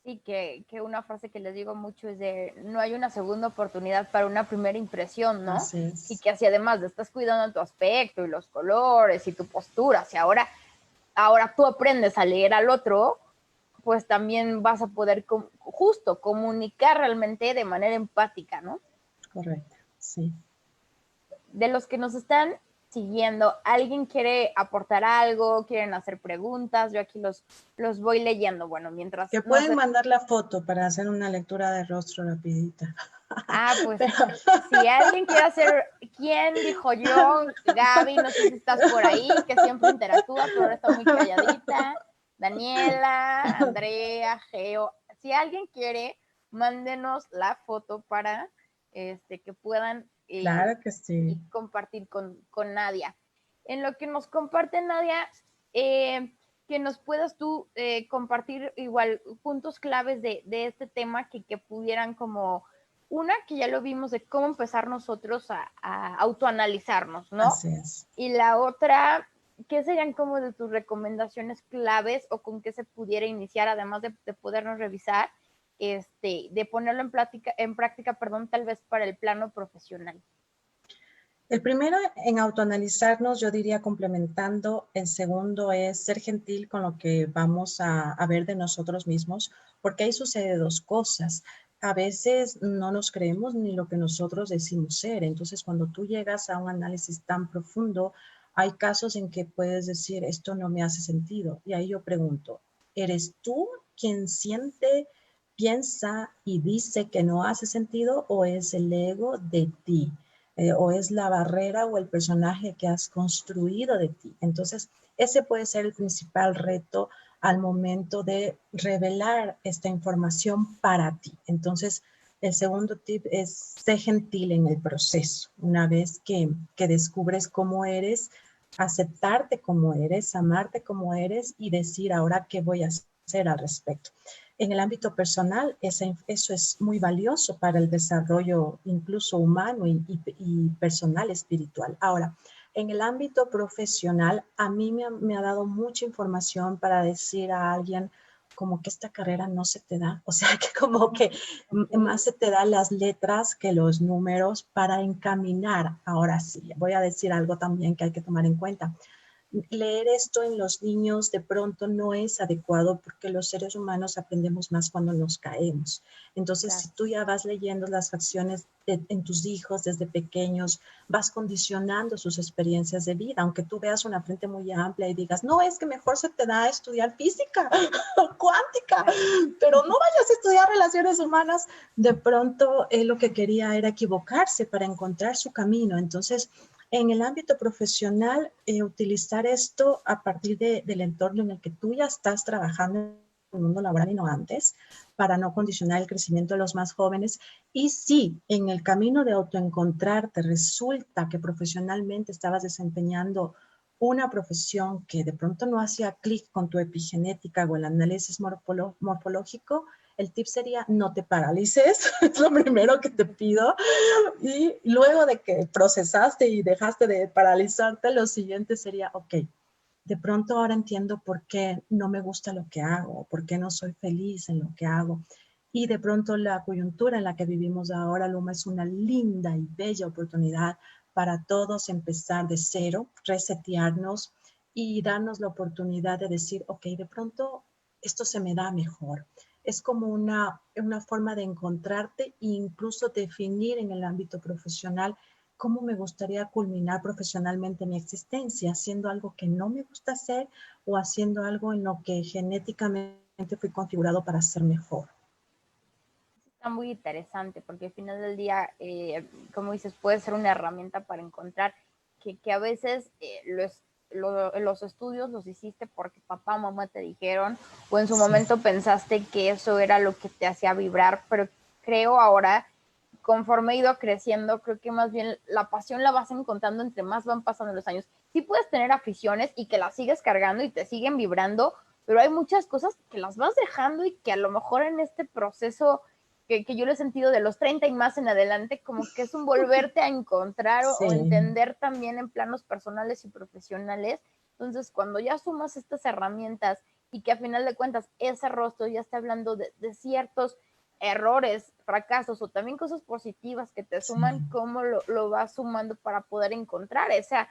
[SPEAKER 2] Sí, que una frase que les digo mucho es de no hay una segunda oportunidad para una primera impresión, ¿no?
[SPEAKER 1] Así
[SPEAKER 2] Y
[SPEAKER 1] es.
[SPEAKER 2] que así además de estás cuidando tu aspecto y los colores y tu postura, si ahora tú aprendes a leer al otro, pues también vas a poder justo comunicar realmente de manera empática, ¿no?
[SPEAKER 1] Correcto, sí.
[SPEAKER 2] De los que nos están siguiendo, ¿alguien quiere aportar algo? ¿Quieren hacer preguntas? Yo aquí los voy leyendo. Bueno, mientras
[SPEAKER 1] Que
[SPEAKER 2] no
[SPEAKER 1] pueden
[SPEAKER 2] se...
[SPEAKER 1] mandar la foto para hacer una lectura de rostro rapidita.
[SPEAKER 2] Ah, pues
[SPEAKER 1] Pero,
[SPEAKER 2] si alguien quiere hacer, ¿quién dijo yo? Gaby, no sé si estás por ahí, que siempre interactúa, pero ahora está muy calladita. Daniela, Andrea, Geo. Si alguien quiere, mándenos la foto para que puedan
[SPEAKER 1] claro que sí.
[SPEAKER 2] compartir con Nadia. En lo que nos comparte Nadia, que nos puedas tú compartir igual puntos claves de este tema que pudieran como una que ya lo vimos de cómo empezar nosotros a autoanalizarnos, ¿no?
[SPEAKER 1] Así es.
[SPEAKER 2] Y la otra, ¿qué serían como de tus recomendaciones claves o con qué se pudiera iniciar, además de podernos revisar, de ponerlo en práctica, perdón, tal vez para el plano profesional?
[SPEAKER 1] El primero en autoanalizarnos, yo diría complementando. El segundo es ser gentil con lo que vamos a ver de nosotros mismos, porque ahí sucede dos cosas. A veces no nos creemos ni lo que nosotros decimos ser. Entonces, cuando tú llegas a un análisis tan profundo, hay casos en que puedes decir, esto no me hace sentido. Y ahí yo pregunto, ¿eres tú quien siente, piensa y dice que no hace sentido o es el ego de ti? O es la barrera o el personaje que has construido de ti. Entonces, ese puede ser el principal reto al momento de revelar esta información para ti. Entonces, el segundo tip es ser gentil en el proceso. Una vez que descubres cómo eres, aceptarte como eres, amarte como eres y decir ahora qué voy a hacer al respecto. En el ámbito personal, eso es muy valioso para el desarrollo incluso humano y personal, espiritual. Ahora, en el ámbito profesional, a mí me ha dado mucha información para decir a alguien como que esta carrera no se te da, o sea, que como que
[SPEAKER 2] Okay.
[SPEAKER 1] más se te dan las letras que los números para encaminar. Ahora sí, voy a decir algo también que hay que tomar en cuenta. Leer esto en los niños de pronto no es adecuado porque los seres humanos aprendemos más cuando nos caemos. Entonces, si
[SPEAKER 2] Claro.
[SPEAKER 1] tú ya vas leyendo las facciones en tus hijos desde pequeños, vas condicionando sus experiencias de vida, aunque tú veas una frente muy amplia y digas, no, es que mejor se te da estudiar física o cuántica,
[SPEAKER 2] Claro.
[SPEAKER 1] pero no vayas a estudiar relaciones humanas. De pronto, él lo que quería era equivocarse para encontrar su camino. Entonces, en el ámbito profesional, utilizar esto a partir del entorno en el que tú ya estás trabajando en el mundo laboral y no antes, para no condicionar el crecimiento de los más jóvenes. Y si en el camino de autoencontrarte resulta que profesionalmente estabas desempeñando una profesión que de pronto no hacía clic con tu epigenética o el análisis morfológico, el tip sería no te paralices, es lo primero que te pido. Y luego de que procesaste y dejaste de paralizarte, lo siguiente sería, ok, de pronto ahora entiendo por qué no me gusta lo que hago, por qué no soy feliz en lo que hago. Y de pronto la coyuntura en la que vivimos ahora, Luma, es una linda y bella oportunidad para todos empezar de cero, resetearnos y darnos la oportunidad de decir, ok, de pronto esto se me da mejor. es como una forma de encontrarte e incluso definir en el ámbito profesional cómo me gustaría culminar profesionalmente mi existencia, haciendo algo que no me gusta hacer o haciendo algo en lo que genéticamente fui configurado para ser mejor.
[SPEAKER 2] Está muy interesante porque al final del día, como dices, puede ser una herramienta para encontrar que a veces los estudios los hiciste porque papá o mamá te dijeron o en su momento pensaste que eso era lo que te hacía vibrar, pero creo ahora, conforme he ido creciendo, creo que más bien la pasión la vas encontrando entre más van pasando los años. Sí puedes tener aficiones y que las sigues cargando y te siguen vibrando, pero hay muchas cosas que las vas dejando y que a lo mejor en este proceso que yo lo he sentido de los 30 y más en adelante, como que es un volverte a encontrar o entender también en planos personales y profesionales. Entonces, cuando ya sumas estas herramientas y que a final de cuentas ese rostro ya está hablando de ciertos errores, fracasos o también cosas positivas que te suman, cómo lo vas sumando para poder encontrar esa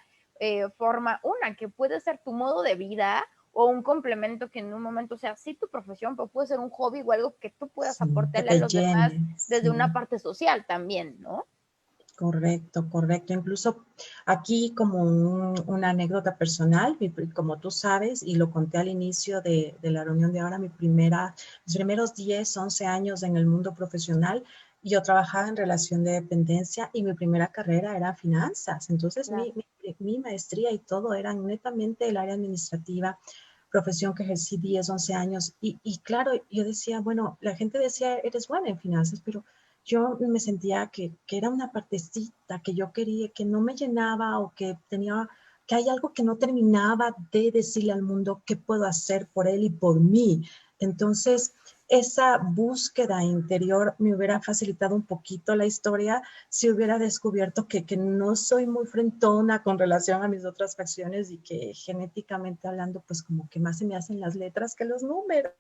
[SPEAKER 2] forma, una, que puede ser tu modo de vida o un complemento que en un momento sea sí tu profesión, pero puede ser un hobby o algo que tú puedas aportarle a los demás desde una parte social también, ¿no?
[SPEAKER 1] Correcto, correcto. Incluso aquí como una anécdota personal, como tú sabes, y lo conté al inicio de la reunión de ahora, mis primeros 10, 11 años en el mundo profesional, yo trabajaba en relación de dependencia y mi primera carrera era finanzas. Entonces
[SPEAKER 2] Claro.
[SPEAKER 1] mi maestría y todo era netamente el área administrativa, profesión que ejercí 10, 11 años. Y claro, yo decía, bueno, la gente decía, eres buena en finanzas, pero yo me sentía que era una partecita que yo quería, que no me llenaba o que tenía, que hay algo que no terminaba de decirle al mundo qué puedo hacer por él y por mí. Entonces, esa búsqueda interior me hubiera facilitado un poquito la historia si hubiera descubierto que no soy muy frentona con relación a mis otras facciones y que genéticamente hablando, pues como que más se me hacen las letras que los números.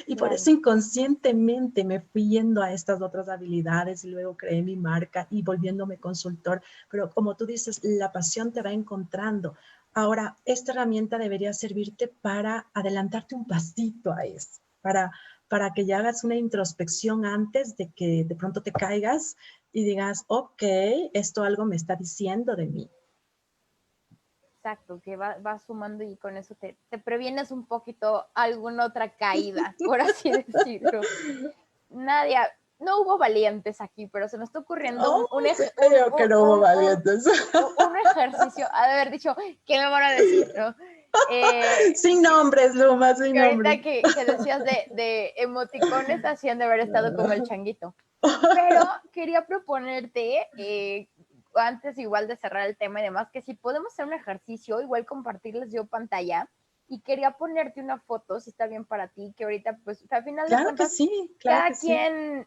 [SPEAKER 1] Y por eso inconscientemente me fui yendo a estas otras habilidades y luego creé mi marca y volviéndome consultor. Pero como tú dices, la pasión te va encontrando. Ahora, esta herramienta debería servirte para adelantarte un pasito a eso, para que ya hagas una introspección antes de que de pronto te caigas y digas, ok, esto algo me está diciendo de mí.
[SPEAKER 2] Exacto, que va sumando y con eso te previenes un poquito alguna otra caída, por así decirlo. Nadia, no hubo valientes aquí, pero se me está ocurriendo
[SPEAKER 1] Creo que no hubo valientes.
[SPEAKER 2] Un ejercicio, ha de haber dicho, ¿qué me van a decir? ¿No?
[SPEAKER 1] Sin nombres, Luma, sin nombres.
[SPEAKER 2] Ahorita que decías de emoticones, hacían de haber estado como el changuito. Pero quería proponerte, antes igual de cerrar el tema y demás, que si podemos hacer un ejercicio, igual compartirles yo pantalla, y quería ponerte una foto, si está bien para ti, que ahorita, pues, al final de cuentas,
[SPEAKER 1] que sí,
[SPEAKER 2] cada quien,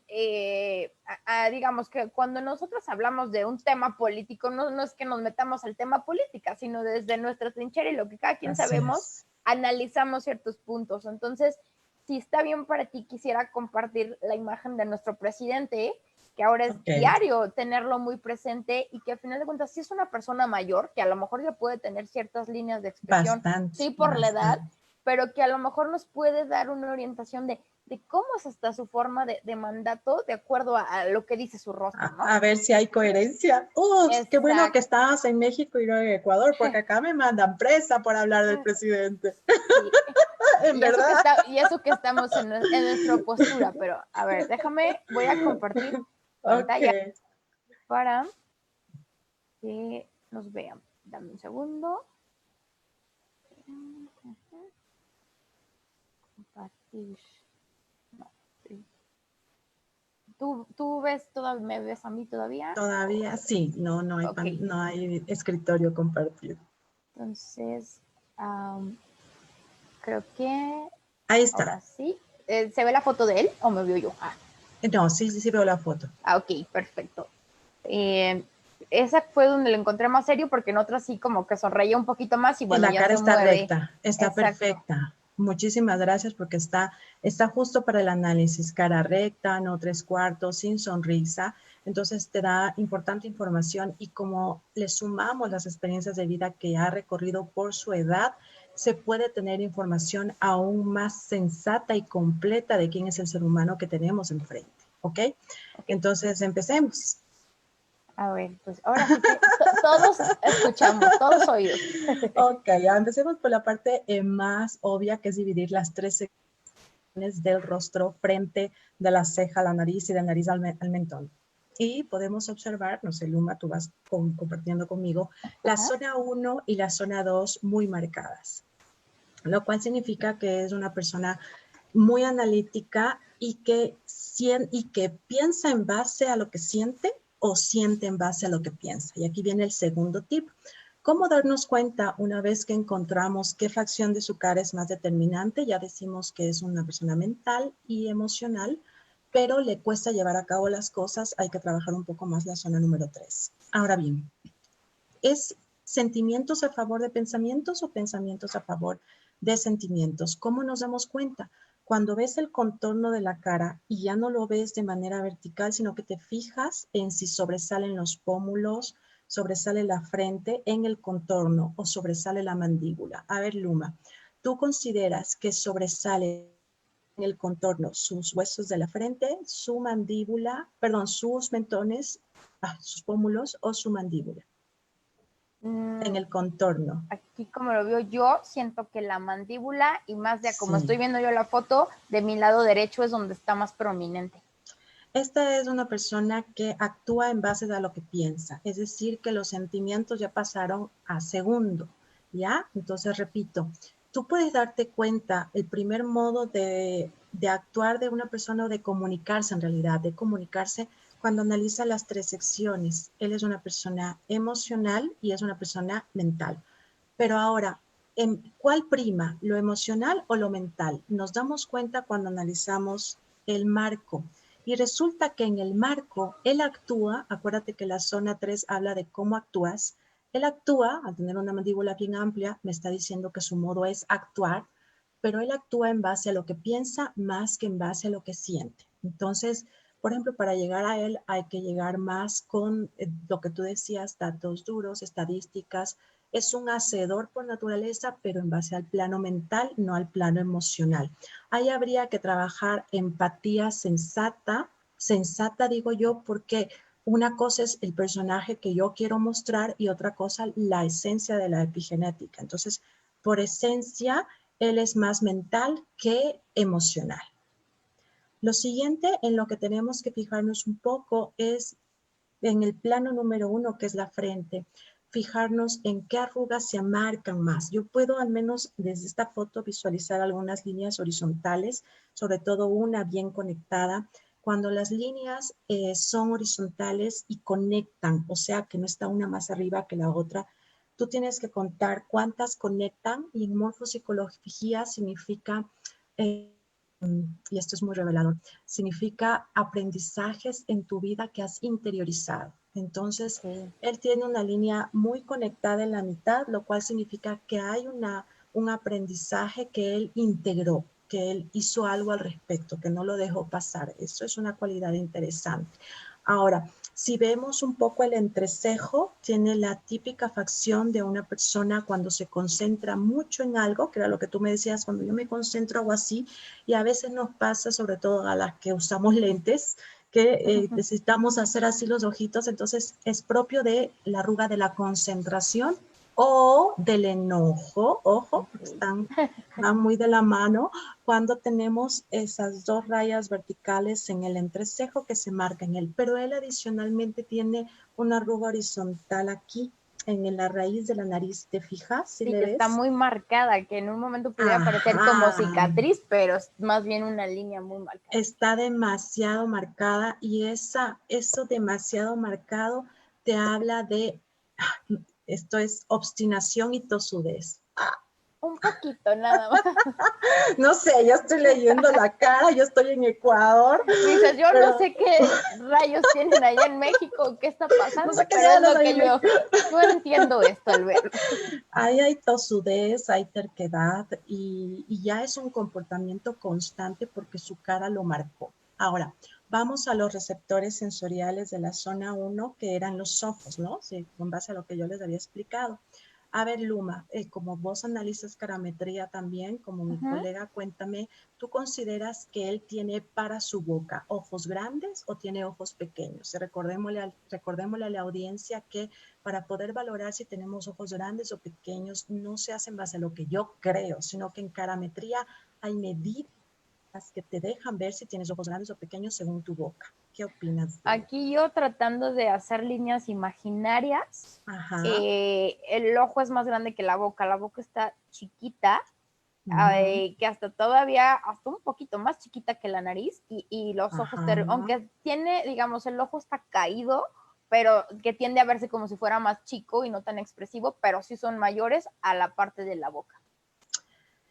[SPEAKER 2] digamos que cuando nosotros hablamos de un tema político, no es que nos metamos al tema política, sino desde nuestra trinchera y lo que cada quien sabemos, analizamos ciertos puntos. Entonces, si está bien para ti, quisiera compartir la imagen de nuestro presidente, que ahora es diario tenerlo muy presente y que al final de cuentas sí es una persona mayor, que a lo mejor ya puede tener ciertas líneas de expresión, sí por la edad, pero que a lo mejor nos puede dar una orientación de cómo es hasta su forma de mandato de acuerdo a lo que dice su rostro, ¿no?
[SPEAKER 1] A ver si hay coherencia. Qué bueno que estabas en México y no en Ecuador, porque acá me mandan presa por hablar del presidente. Sí. ¿En verdad?
[SPEAKER 2] Y eso que estamos en nuestra postura, pero a ver, déjame, voy a compartir pantalla para que nos vean. Dame un segundo. Compartir. No, sí. ¿Tú ves todavía, me ves a mí todavía?
[SPEAKER 1] Todavía sí, no hay escritorio compartido.
[SPEAKER 2] Entonces, creo que
[SPEAKER 1] ahí está.
[SPEAKER 2] Ahora sí. ¿Se ve la foto de él o me veo yo?
[SPEAKER 1] No, sí veo la foto.
[SPEAKER 2] Ok, perfecto. Esa fue donde lo encontré más serio porque en otra sí como que sonreía un poquito más y bueno,
[SPEAKER 1] la
[SPEAKER 2] ya
[SPEAKER 1] cara
[SPEAKER 2] se
[SPEAKER 1] está
[SPEAKER 2] mueve.
[SPEAKER 1] recta, está perfecta. Muchísimas gracias porque está justo para el análisis, cara recta, no 3/4, sin sonrisa. Entonces te da importante información y como le sumamos las experiencias de vida que ha recorrido por su edad, se puede tener información aún más sensata y completa de quién es el ser humano que tenemos enfrente. ¿Ok? Entonces, empecemos.
[SPEAKER 2] A ver, pues ahora sí que todos escuchamos, todos oídos.
[SPEAKER 1] Ok, ya empecemos por la parte más obvia, que es dividir las tres secciones del rostro, frente, de la ceja, la nariz y de la nariz al mentón. Y podemos observar, no sé, Luma, tú vas compartiendo conmigo, la zona 1 y la zona 2 muy marcadas, lo cual significa que es una persona muy analítica y que piensa en base a lo que siente o siente en base a lo que piensa. Y aquí viene el segundo tip. ¿Cómo darnos cuenta una vez que encontramos qué facción de su cara es más determinante? Ya decimos que es una persona mental y emocional, pero le cuesta llevar a cabo las cosas. Hay que trabajar un poco más la zona número 3. Ahora bien, ¿es sentimientos a favor de pensamientos o pensamientos a favor de sentimientos? ¿Cómo nos damos cuenta? Cuando ves el contorno de la cara y ya no lo ves de manera vertical, sino que te fijas en si sobresalen los pómulos, sobresale la frente en el contorno o sobresale la mandíbula. A ver, Luma, ¿tú consideras que sobresale en el contorno sus huesos de la frente, su mandíbula, perdón, sus mentones, sus pómulos o su mandíbula? En el contorno.
[SPEAKER 2] Aquí como lo veo yo, siento que la mandíbula y más de como estoy
[SPEAKER 1] Sí.
[SPEAKER 2] viendo yo la foto, de mi lado derecho es donde está más prominente.
[SPEAKER 1] Esta es una persona que actúa en base a lo que piensa, es decir, que los sentimientos ya pasaron a segundo, ¿ya? Entonces, repito, tú puedes darte cuenta, el primer modo de actuar de una persona o de comunicarse en realidad, de comunicarse cuando analiza las tres secciones. Él es una persona emocional y es una persona mental. Pero ahora, ¿cuál prima? ¿Lo emocional o lo mental? Nos damos cuenta cuando analizamos el marco. Y resulta que en el marco, él actúa, acuérdate que la zona 3 habla de cómo actúas. Él actúa, al tener una mandíbula bien amplia, me está diciendo que su modo es actuar, pero él actúa en base a lo que piensa más que en base a lo que siente. Entonces, por ejemplo, para llegar a él hay que llegar más con lo que tú decías, datos duros, estadísticas. Es un hacedor por naturaleza, pero en base al plano mental, no al plano emocional. Ahí habría que trabajar empatía sensata, sensata digo yo, porque una cosa es el personaje que yo quiero mostrar y otra cosa la esencia de la epigenética. Entonces, por esencia, él es más mental que emocional. Lo siguiente en lo que tenemos que fijarnos un poco es en el plano número 1, que es la frente, fijarnos en qué arrugas se marcan más. Yo puedo al menos desde esta foto visualizar algunas líneas horizontales, sobre todo una bien conectada. Cuando las líneas son horizontales y conectan, o sea que no está una más arriba que la otra, tú tienes que contar cuántas conectan, y en morfopsicología significa y esto es muy revelador, significa aprendizajes en tu vida que has interiorizado. Entonces,
[SPEAKER 2] Sí.
[SPEAKER 1] él tiene una línea muy conectada en la mitad, lo cual significa que hay un aprendizaje que él integró, que él hizo algo al respecto, que no lo dejó pasar. Eso es una cualidad interesante. Ahora, si vemos un poco el entrecejo, tiene la típica facción de una persona cuando se concentra mucho en algo, que era lo que tú me decías, cuando yo me concentro algo así, y a veces nos pasa, sobre todo a las que usamos lentes, que necesitamos hacer así los ojitos, entonces es propio de la arruga de la concentración o del enojo, ojo, van muy de la mano cuando tenemos esas dos rayas verticales en el entrecejo que se marca en él, pero él adicionalmente tiene una arruga horizontal aquí en la raíz de la nariz, ¿te fijas? ¿Sí
[SPEAKER 2] Sí,
[SPEAKER 1] le
[SPEAKER 2] que está
[SPEAKER 1] ves?
[SPEAKER 2] muy marcada, que en un momento pudiera parecer como
[SPEAKER 1] Ajá,
[SPEAKER 2] cicatriz, pero es más bien una línea muy marcada.
[SPEAKER 1] está demasiado marcada y eso demasiado marcado te habla de, esto es obstinación y tosudez.
[SPEAKER 2] Un poquito nada más.
[SPEAKER 1] No sé, ya estoy leyendo la cara, yo estoy en Ecuador,
[SPEAKER 2] Dices, yo no
[SPEAKER 1] pero
[SPEAKER 2] sé qué rayos tienen allá en México, qué está
[SPEAKER 1] no sé
[SPEAKER 2] pasando,
[SPEAKER 1] qué
[SPEAKER 2] pero es
[SPEAKER 1] diablos
[SPEAKER 2] lo
[SPEAKER 1] hay
[SPEAKER 2] que
[SPEAKER 1] en México.
[SPEAKER 2] yo entiendo esto al verlo.
[SPEAKER 1] Ahí hay tosudez, hay terquedad y ya es un comportamiento constante porque su cara lo marcó. Ahora, vamos a los receptores sensoriales de la zona 1, que eran los ojos, ¿no? Sí, con base a lo que yo les había explicado. A ver, Luma, como vos analizas carametría también, como mi colega, cuéntame, ¿tú consideras que él tiene para su boca ojos grandes o tiene ojos pequeños? Recordémosle a la audiencia que para poder valorar si tenemos ojos grandes o pequeños no se hace en base a lo que yo creo, sino que en carametría hay medidas que te dejan ver si tienes ojos grandes o pequeños según tu boca. ¿Qué opinas de ello?
[SPEAKER 2] Aquí yo tratando de hacer líneas imaginarias,
[SPEAKER 1] Ajá.
[SPEAKER 2] el ojo es más grande que la boca está chiquita,
[SPEAKER 1] Ujú.
[SPEAKER 2] que hasta todavía, hasta un poquito más chiquita que la nariz y los ojos,
[SPEAKER 1] Ajá.
[SPEAKER 2] aunque tiene, digamos, el ojo está caído, pero que tiende a verse como si fuera más chico y no tan expresivo, pero sí son mayores a la parte de la boca.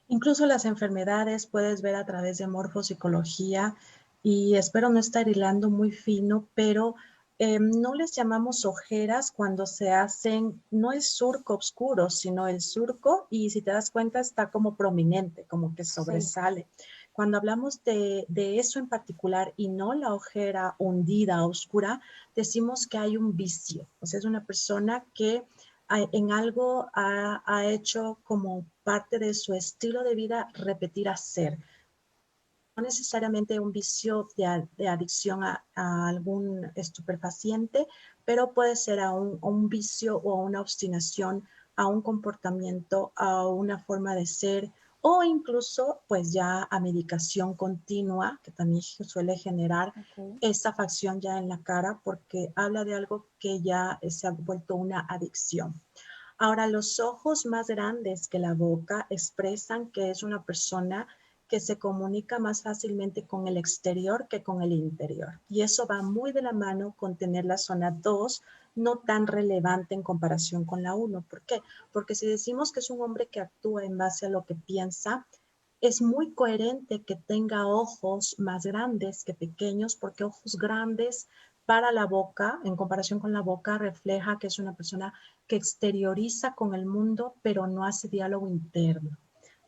[SPEAKER 1] Incluso las enfermedades puedes ver a través de morfopsicología y espero no estar hilando muy fino, pero no les llamamos ojeras cuando se hacen, no es surco oscuro, sino el surco y si te das cuenta está como prominente, como que
[SPEAKER 2] Sí.
[SPEAKER 1] sobresale. Cuando hablamos de eso en particular y no la ojera hundida, oscura, decimos que hay un vicio, o sea, es una persona que en algo ha hecho como parte de su estilo de vida repetir hacer. No necesariamente un vicio de adicción a algún estupefaciente, pero puede ser a un vicio o a una obstinación, a un comportamiento, a una forma de ser o incluso pues ya a medicación continua que también suele generar esa facción ya en la cara porque habla de algo que ya se ha vuelto una adicción. Ahora, los ojos más grandes que la boca expresan que es una persona que se comunica más fácilmente con el exterior que con el interior. Y eso va muy de la mano con tener la zona 2 no tan relevante en comparación con la 1. ¿Por qué? Porque si decimos que es un hombre que actúa en base a lo que piensa, es muy coherente que tenga ojos más grandes que pequeños, porque ojos grandes para la boca, en comparación con la boca, refleja que es una persona que exterioriza con el mundo, pero no hace diálogo interno.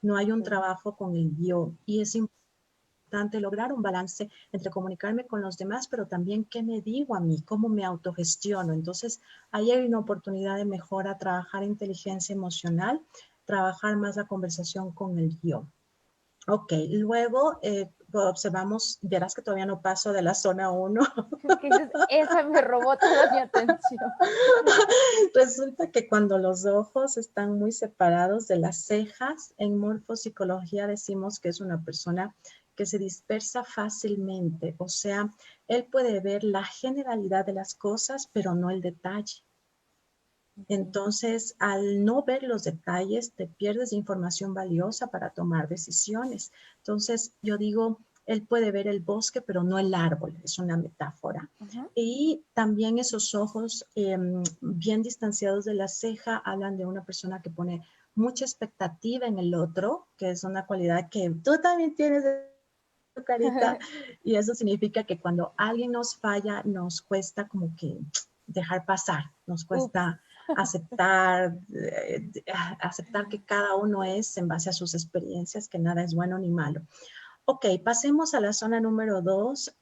[SPEAKER 1] No hay un trabajo con el yo y es importante lograr un balance entre comunicarme con los demás, pero también qué me digo a mí, cómo me autogestiono. Entonces, ahí hay una oportunidad de mejora, trabajar inteligencia emocional, trabajar más la conversación con el yo. Ok, luego observamos, verás que todavía no paso de la zona 1.
[SPEAKER 2] Que dices, esa me robó toda mi atención.
[SPEAKER 1] Resulta que cuando los ojos están muy separados de las cejas, en morfopsicología decimos que es una persona que se dispersa fácilmente, o sea, él puede ver la generalidad de las cosas, pero no el detalle. Entonces, al no ver los detalles, te pierdes información valiosa para tomar decisiones. Entonces, yo digo, él puede ver el bosque, pero no el árbol, es una metáfora. Y también esos ojos bien distanciados de la ceja hablan de una persona que pone mucha expectativa en el otro, que es una cualidad que tú también tienes en tu carita, y eso significa que cuando alguien nos falla, nos cuesta como que dejar pasar, nos cuesta aceptar, aceptar que cada uno es en base a sus experiencias, que nada es bueno ni malo. Ok, pasemos a la zona número 2.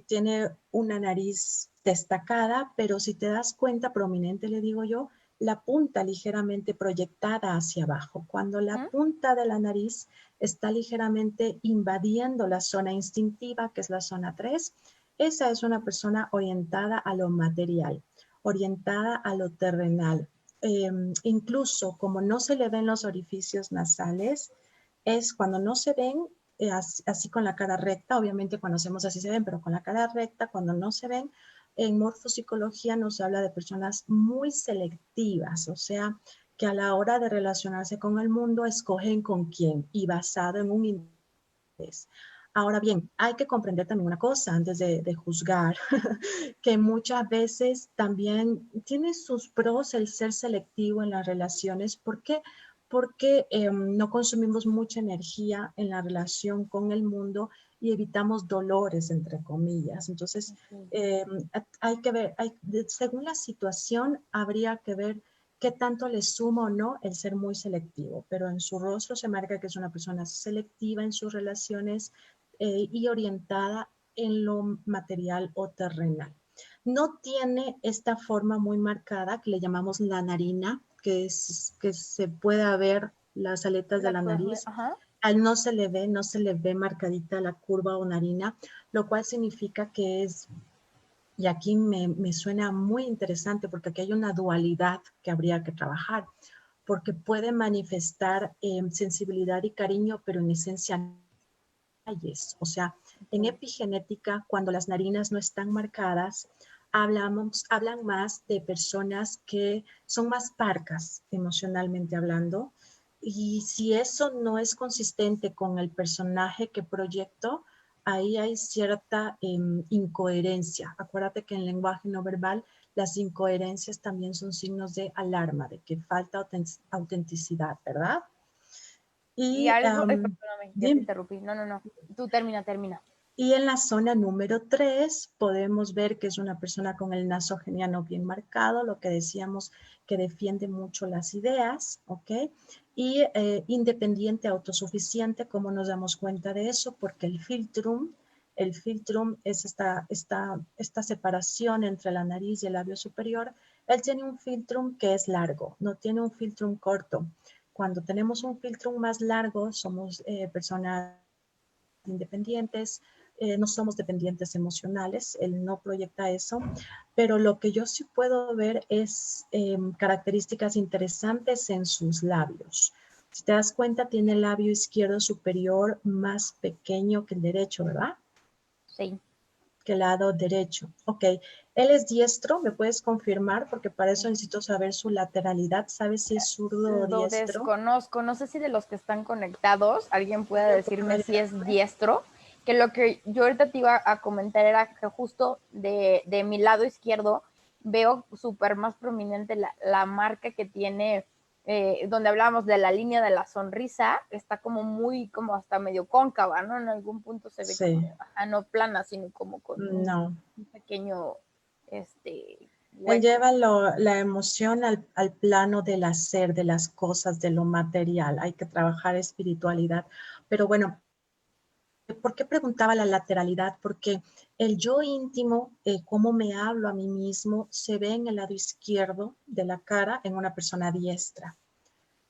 [SPEAKER 1] Tiene una nariz destacada, pero si te das cuenta, prominente le digo yo, la punta ligeramente proyectada hacia abajo. Cuando la punta de la nariz está ligeramente invadiendo la zona instintiva, que es la zona 3, esa es una persona orientada a lo material, orientada a lo terrenal. Incluso como no se le ven los orificios nasales, es cuando no se ven así con la cara recta, obviamente cuando hacemos así se ven, pero con la cara recta, cuando no se ven, en morfopsicología nos habla de personas muy selectivas, o sea, que a la hora de relacionarse con el mundo escogen con quién y basado en un interés. Ahora bien, hay que comprender también una cosa antes de juzgar, que muchas veces también tiene sus pros el ser selectivo en las relaciones. ¿Por qué? Porque no consumimos mucha energía en la relación con el mundo y evitamos dolores, entre comillas. Entonces, hay que ver, según la situación, habría que ver qué tanto le suma o no el ser muy selectivo, pero en su rostro se marca que es una persona selectiva en sus relaciones y orientada en lo material o terrenal. No tiene esta forma muy marcada que le llamamos la narina, que se pueda ver las aletas de la nariz. Al no se le ve marcadita la curva o narina, lo cual significa que es, y aquí me suena muy interesante porque aquí hay una dualidad que habría que trabajar, porque puede manifestar sensibilidad y cariño, pero en esencia o sea, en epigenética, cuando las narinas no están marcadas, hablan más de personas que son más parcas emocionalmente hablando. Y si eso no es consistente con el personaje que proyecto, ahí hay cierta incoherencia. Acuérdate que en lenguaje no verbal las incoherencias también son signos de alarma, de que falta autenticidad, ¿verdad?
[SPEAKER 2] Y algo, perdóname, ya te interrumpí. No. Tú termina.
[SPEAKER 1] Y en la zona número 3 podemos ver que es una persona con el nasogeniano bien marcado, lo que decíamos que defiende mucho las ideas, ¿ok? Y independiente, autosuficiente, ¿cómo nos damos cuenta de eso? Porque el filtrum es esta separación entre la nariz y el labio superior. Él tiene un filtrum que es largo, no tiene un filtrum corto. Cuando tenemos un filtrum más largo, somos personas independientes, no somos dependientes emocionales, él no proyecta eso, pero lo que yo sí puedo ver es características interesantes en sus labios. Si te das cuenta, tiene el labio izquierdo superior más pequeño que el derecho, ¿verdad?
[SPEAKER 2] Sí.
[SPEAKER 1] Que el lado derecho. Ok, él es diestro, ¿me puedes confirmar? Porque para eso necesito saber su lateralidad. ¿Sabes si es zurdo o
[SPEAKER 2] Lo
[SPEAKER 1] diestro?
[SPEAKER 2] desconozco, no sé si de los que están conectados alguien pueda decirme si es diestro, que lo que yo ahorita te iba a comentar era que justo de mi lado izquierdo veo súper más prominente la marca que tiene, donde hablábamos de la línea de la sonrisa, está como muy, como hasta medio cóncava, ¿no? En algún punto se ve
[SPEAKER 1] Sí.
[SPEAKER 2] como, no plana, sino como con
[SPEAKER 1] no.
[SPEAKER 2] un pequeño,
[SPEAKER 1] Él
[SPEAKER 2] hueco.
[SPEAKER 1] lleva la emoción al plano del hacer, de las cosas, de lo material. Hay que trabajar espiritualidad. Pero bueno, ¿por qué preguntaba la lateralidad? Porque el yo íntimo, cómo me hablo a mí mismo, se ve en el lado izquierdo de la cara en una persona diestra.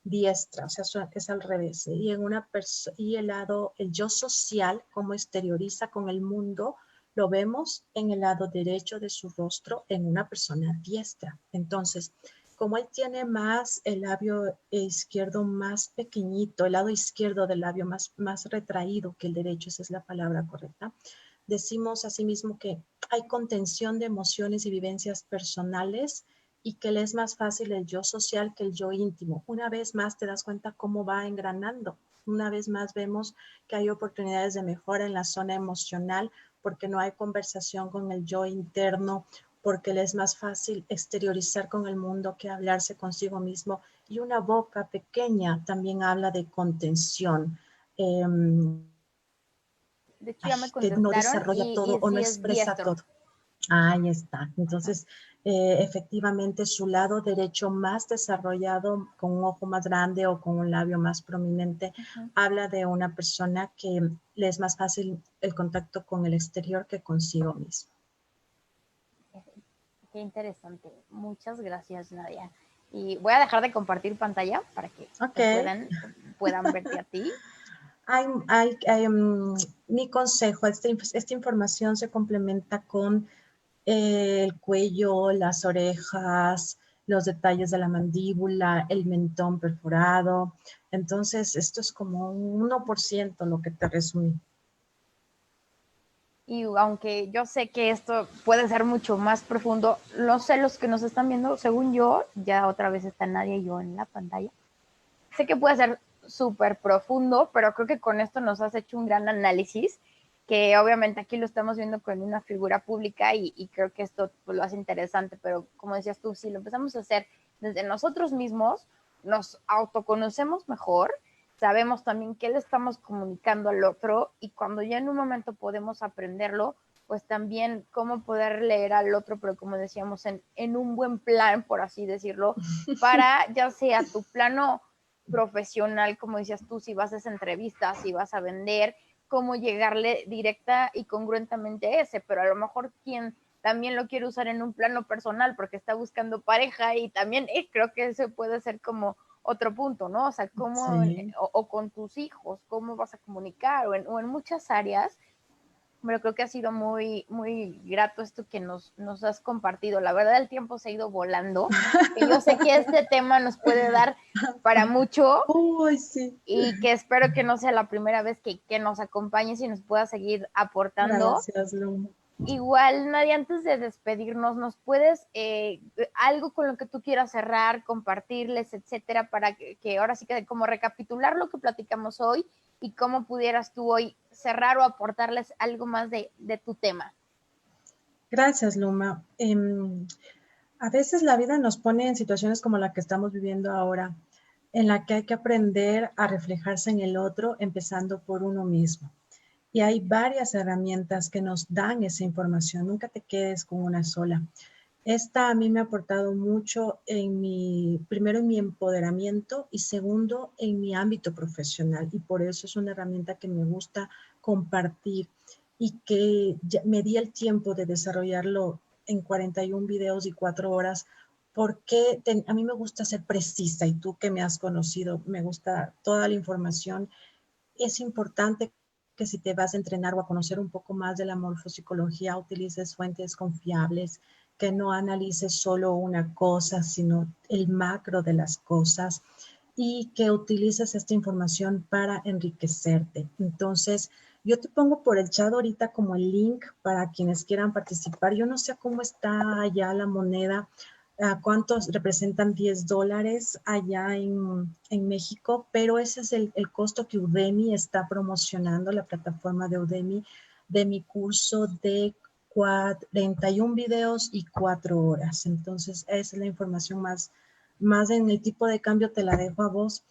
[SPEAKER 1] Diestra, o sea, es al revés. Y en y el yo social, cómo exterioriza con el mundo, lo vemos en el lado derecho de su rostro en una persona diestra. Entonces, como él tiene más el labio izquierdo más pequeñito, el lado izquierdo del labio más retraído que el derecho, esa es la palabra correcta, decimos asimismo que hay contención de emociones y vivencias personales y que le es más fácil el yo social que el yo íntimo. Una vez más te das cuenta cómo va engranando. Una vez más vemos que hay oportunidades de mejora en la zona emocional porque no hay conversación con el yo interno, porque le es más fácil exteriorizar con el mundo que hablarse consigo mismo. Y una boca pequeña también habla de contención.
[SPEAKER 2] De hecho, ya me
[SPEAKER 1] Que no
[SPEAKER 2] contestaron
[SPEAKER 1] desarrolla todo
[SPEAKER 2] y
[SPEAKER 1] o no
[SPEAKER 2] sí es
[SPEAKER 1] expresa
[SPEAKER 2] diestro.
[SPEAKER 1] todo. Ahí está. Entonces, efectivamente, su lado derecho más desarrollado, con un ojo más grande o con un labio más prominente, habla de una persona que le es más fácil el contacto con el exterior que consigo mismo.
[SPEAKER 2] Qué interesante. Muchas gracias, Nadia. Y voy a dejar de compartir pantalla para que puedan verte a ti.
[SPEAKER 1] Mi consejo, esta información se complementa con el cuello, las orejas, los detalles de la mandíbula, el mentón perforado. Entonces, esto es como un 1% lo que te resumí.
[SPEAKER 2] Y aunque yo sé que esto puede ser mucho más profundo, no sé los que nos están viendo, según yo, ya otra vez está Nadia y yo en la pantalla. Sé que puede ser súper profundo, pero creo que con esto nos has hecho un gran análisis, que obviamente aquí lo estamos viendo con una figura pública y creo que esto pues, lo hace interesante, pero como decías tú, si lo empezamos a hacer desde nosotros mismos, nos autoconocemos mejor, sabemos también qué le estamos comunicando al otro y cuando ya en un momento podemos aprenderlo, pues también cómo poder leer al otro, pero como decíamos, en un buen plan, por así decirlo, para ya sea tu plano profesional, como decías tú, si vas a hacer entrevistas, si vas a vender, cómo llegarle directa y congruentemente a ese, pero a lo mejor quien también lo quiere usar en un plano personal porque está buscando pareja y también creo que ese puede ser como otro punto, ¿no? O sea, cómo,
[SPEAKER 1] Sí.
[SPEAKER 2] o con tus hijos, cómo vas a comunicar, o en muchas áreas, pero creo que ha sido muy, muy grato esto que nos has compartido. La verdad, el tiempo se ha ido volando, y yo sé que este tema nos puede dar para mucho,
[SPEAKER 1] Uy, sí.
[SPEAKER 2] y que espero que no sea la primera vez que nos acompañes y nos pueda seguir aportando.
[SPEAKER 1] Gracias, Luma.
[SPEAKER 2] Igual, Nadia, antes de despedirnos, ¿nos puedes, algo con lo que tú quieras cerrar, compartirles, etcétera, para que ahora sí que como recapitular lo que platicamos hoy y cómo pudieras tú hoy cerrar o aportarles algo más de tu tema?
[SPEAKER 1] Gracias, Luma. A veces la vida nos pone en situaciones como la que estamos viviendo ahora, en la que hay que aprender a reflejarse en el otro, empezando por uno mismo. Y hay varias herramientas que nos dan esa información. Nunca te quedes con una sola. Esta a mí me ha aportado mucho primero en mi empoderamiento y segundo en mi ámbito profesional. Y por eso es una herramienta que me gusta compartir y que me di el tiempo de desarrollarlo en 41 videos y 4 horas porque a mí me gusta ser precisa y tú que me has conocido, me gusta toda la información. Es importante que si te vas a entrenar o a conocer un poco más de la morfopsicología, utilices fuentes confiables, que no analices solo una cosa, sino el macro de las cosas y que utilices esta información para enriquecerte. Entonces, yo te pongo por el chat ahorita como el link para quienes quieran participar. Yo no sé cómo está allá la moneda, cuántos representan $10 allá en México, pero ese es el costo que Udemy está promocionando, la plataforma de Udemy, de mi curso de 41 videos y 4 horas. Entonces, esa es la información más en el tipo de cambio te la dejo a vos.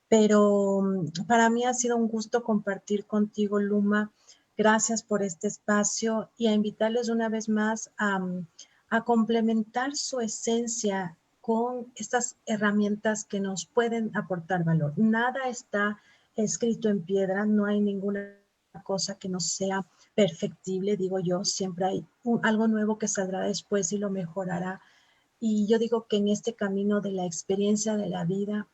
[SPEAKER 1] Pero para mí ha sido un gusto compartir contigo, Luma. Gracias por este espacio y a invitarles una vez más a complementar su esencia con estas herramientas que nos pueden aportar valor. Nada está escrito en piedra, no hay ninguna cosa que no sea perfectible, digo yo, siempre hay algo nuevo que saldrá después y lo mejorará. Y yo digo que en este camino de la experiencia de la vida,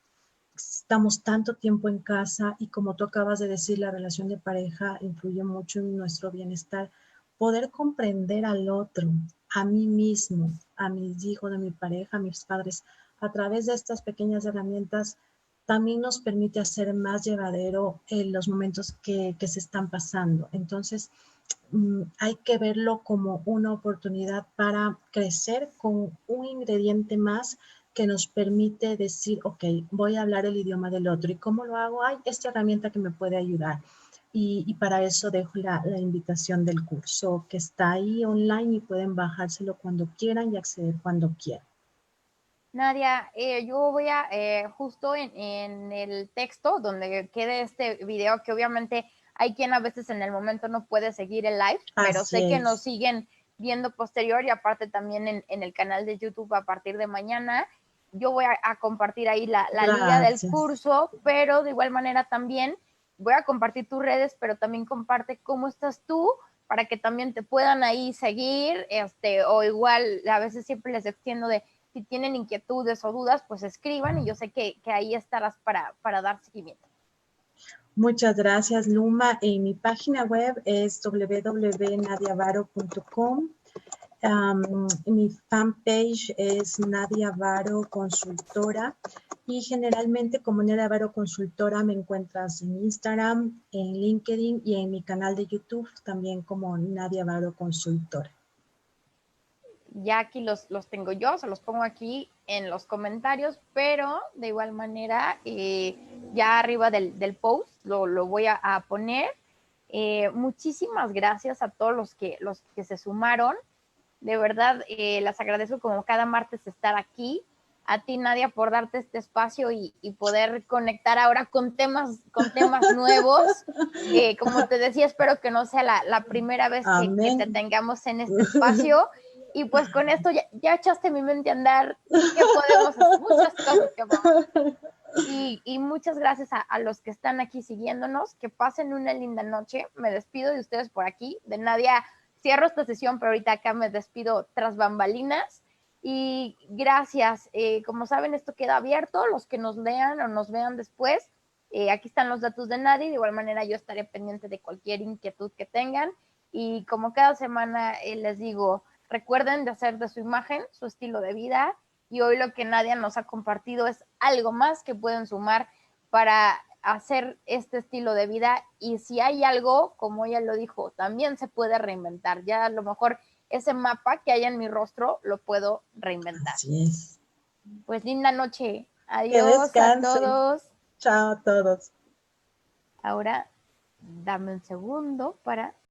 [SPEAKER 1] estamos tanto tiempo en casa y como tú acabas de decir, la relación de pareja influye mucho en nuestro bienestar. Poder comprender al otro, a mí mismo, a mis hijos, a mi pareja, a mis padres, a través de estas pequeñas herramientas, también nos permite hacer más llevadero los momentos que se están pasando. Entonces, hay que verlo como una oportunidad para crecer con un ingrediente más que nos permite decir, ok, voy a hablar el idioma del otro. ¿Y cómo lo hago? Hay esta herramienta que me puede ayudar. Y para eso dejo la invitación del curso que está ahí online y pueden bajárselo cuando quieran y acceder cuando quieran.
[SPEAKER 2] Nadia, yo voy a, justo en el texto donde quede este video, que obviamente hay quien a veces en el momento no puede seguir el live, pero
[SPEAKER 1] Así
[SPEAKER 2] sé que nos
[SPEAKER 1] es.
[SPEAKER 2] siguen viendo posterior y aparte también en el canal de YouTube a partir de mañana. Yo voy a compartir ahí la liga del
[SPEAKER 1] Gracias.
[SPEAKER 2] curso, pero de igual manera también voy a compartir tus redes, pero también comparte cómo estás tú para que también te puedan ahí seguir, o igual a veces siempre les extiendo de si tienen inquietudes o dudas, pues escriban y yo sé que ahí estarás para dar seguimiento.
[SPEAKER 1] Muchas gracias, Luma. En mi página web es www.nadiavaro.com. Mi fanpage es Nadia Varo Consultora y generalmente como Nadia Varo Consultora me encuentras en Instagram, en LinkedIn y en mi canal de YouTube también como Nadia Varo Consultora.
[SPEAKER 2] Ya aquí los tengo yo, se los pongo aquí en los comentarios, pero de igual manera ya arriba del post lo voy a poner. Muchísimas gracias a todos los que se sumaron. De verdad, les agradezco como cada martes estar aquí. A ti, Nadia, por darte este espacio y poder conectar ahora con temas nuevos. Como te decía, espero que no sea la primera vez que te tengamos en este espacio. Y pues con esto ya echaste mi mente a andar. ¿Qué podemos hacer? Muchas cosas que podemos hacer. Y muchas gracias a los que están aquí siguiéndonos. Que pasen una linda noche. Me despido de ustedes por aquí. De Nadia, cierro esta sesión, pero ahorita acá me despido tras bambalinas. Y gracias. Como saben, esto queda abierto. Los que nos lean o nos vean después, aquí están los datos de Nadie. De igual manera, yo estaré pendiente de cualquier inquietud que tengan. Y como cada semana les digo, recuerden de hacer de su imagen su estilo de vida. Y hoy lo que Nadia nos ha compartido es algo más que pueden sumar para hacer este estilo de vida. Y si hay algo, como ella lo dijo, también se puede reinventar. Ya a lo mejor ese mapa que hay en mi rostro lo puedo reinventar.
[SPEAKER 1] Así es.
[SPEAKER 2] Pues linda noche.
[SPEAKER 1] Que
[SPEAKER 2] Adiós a
[SPEAKER 1] descansen.
[SPEAKER 2] todos.
[SPEAKER 1] Chao a todos.
[SPEAKER 2] Ahora, dame un segundo para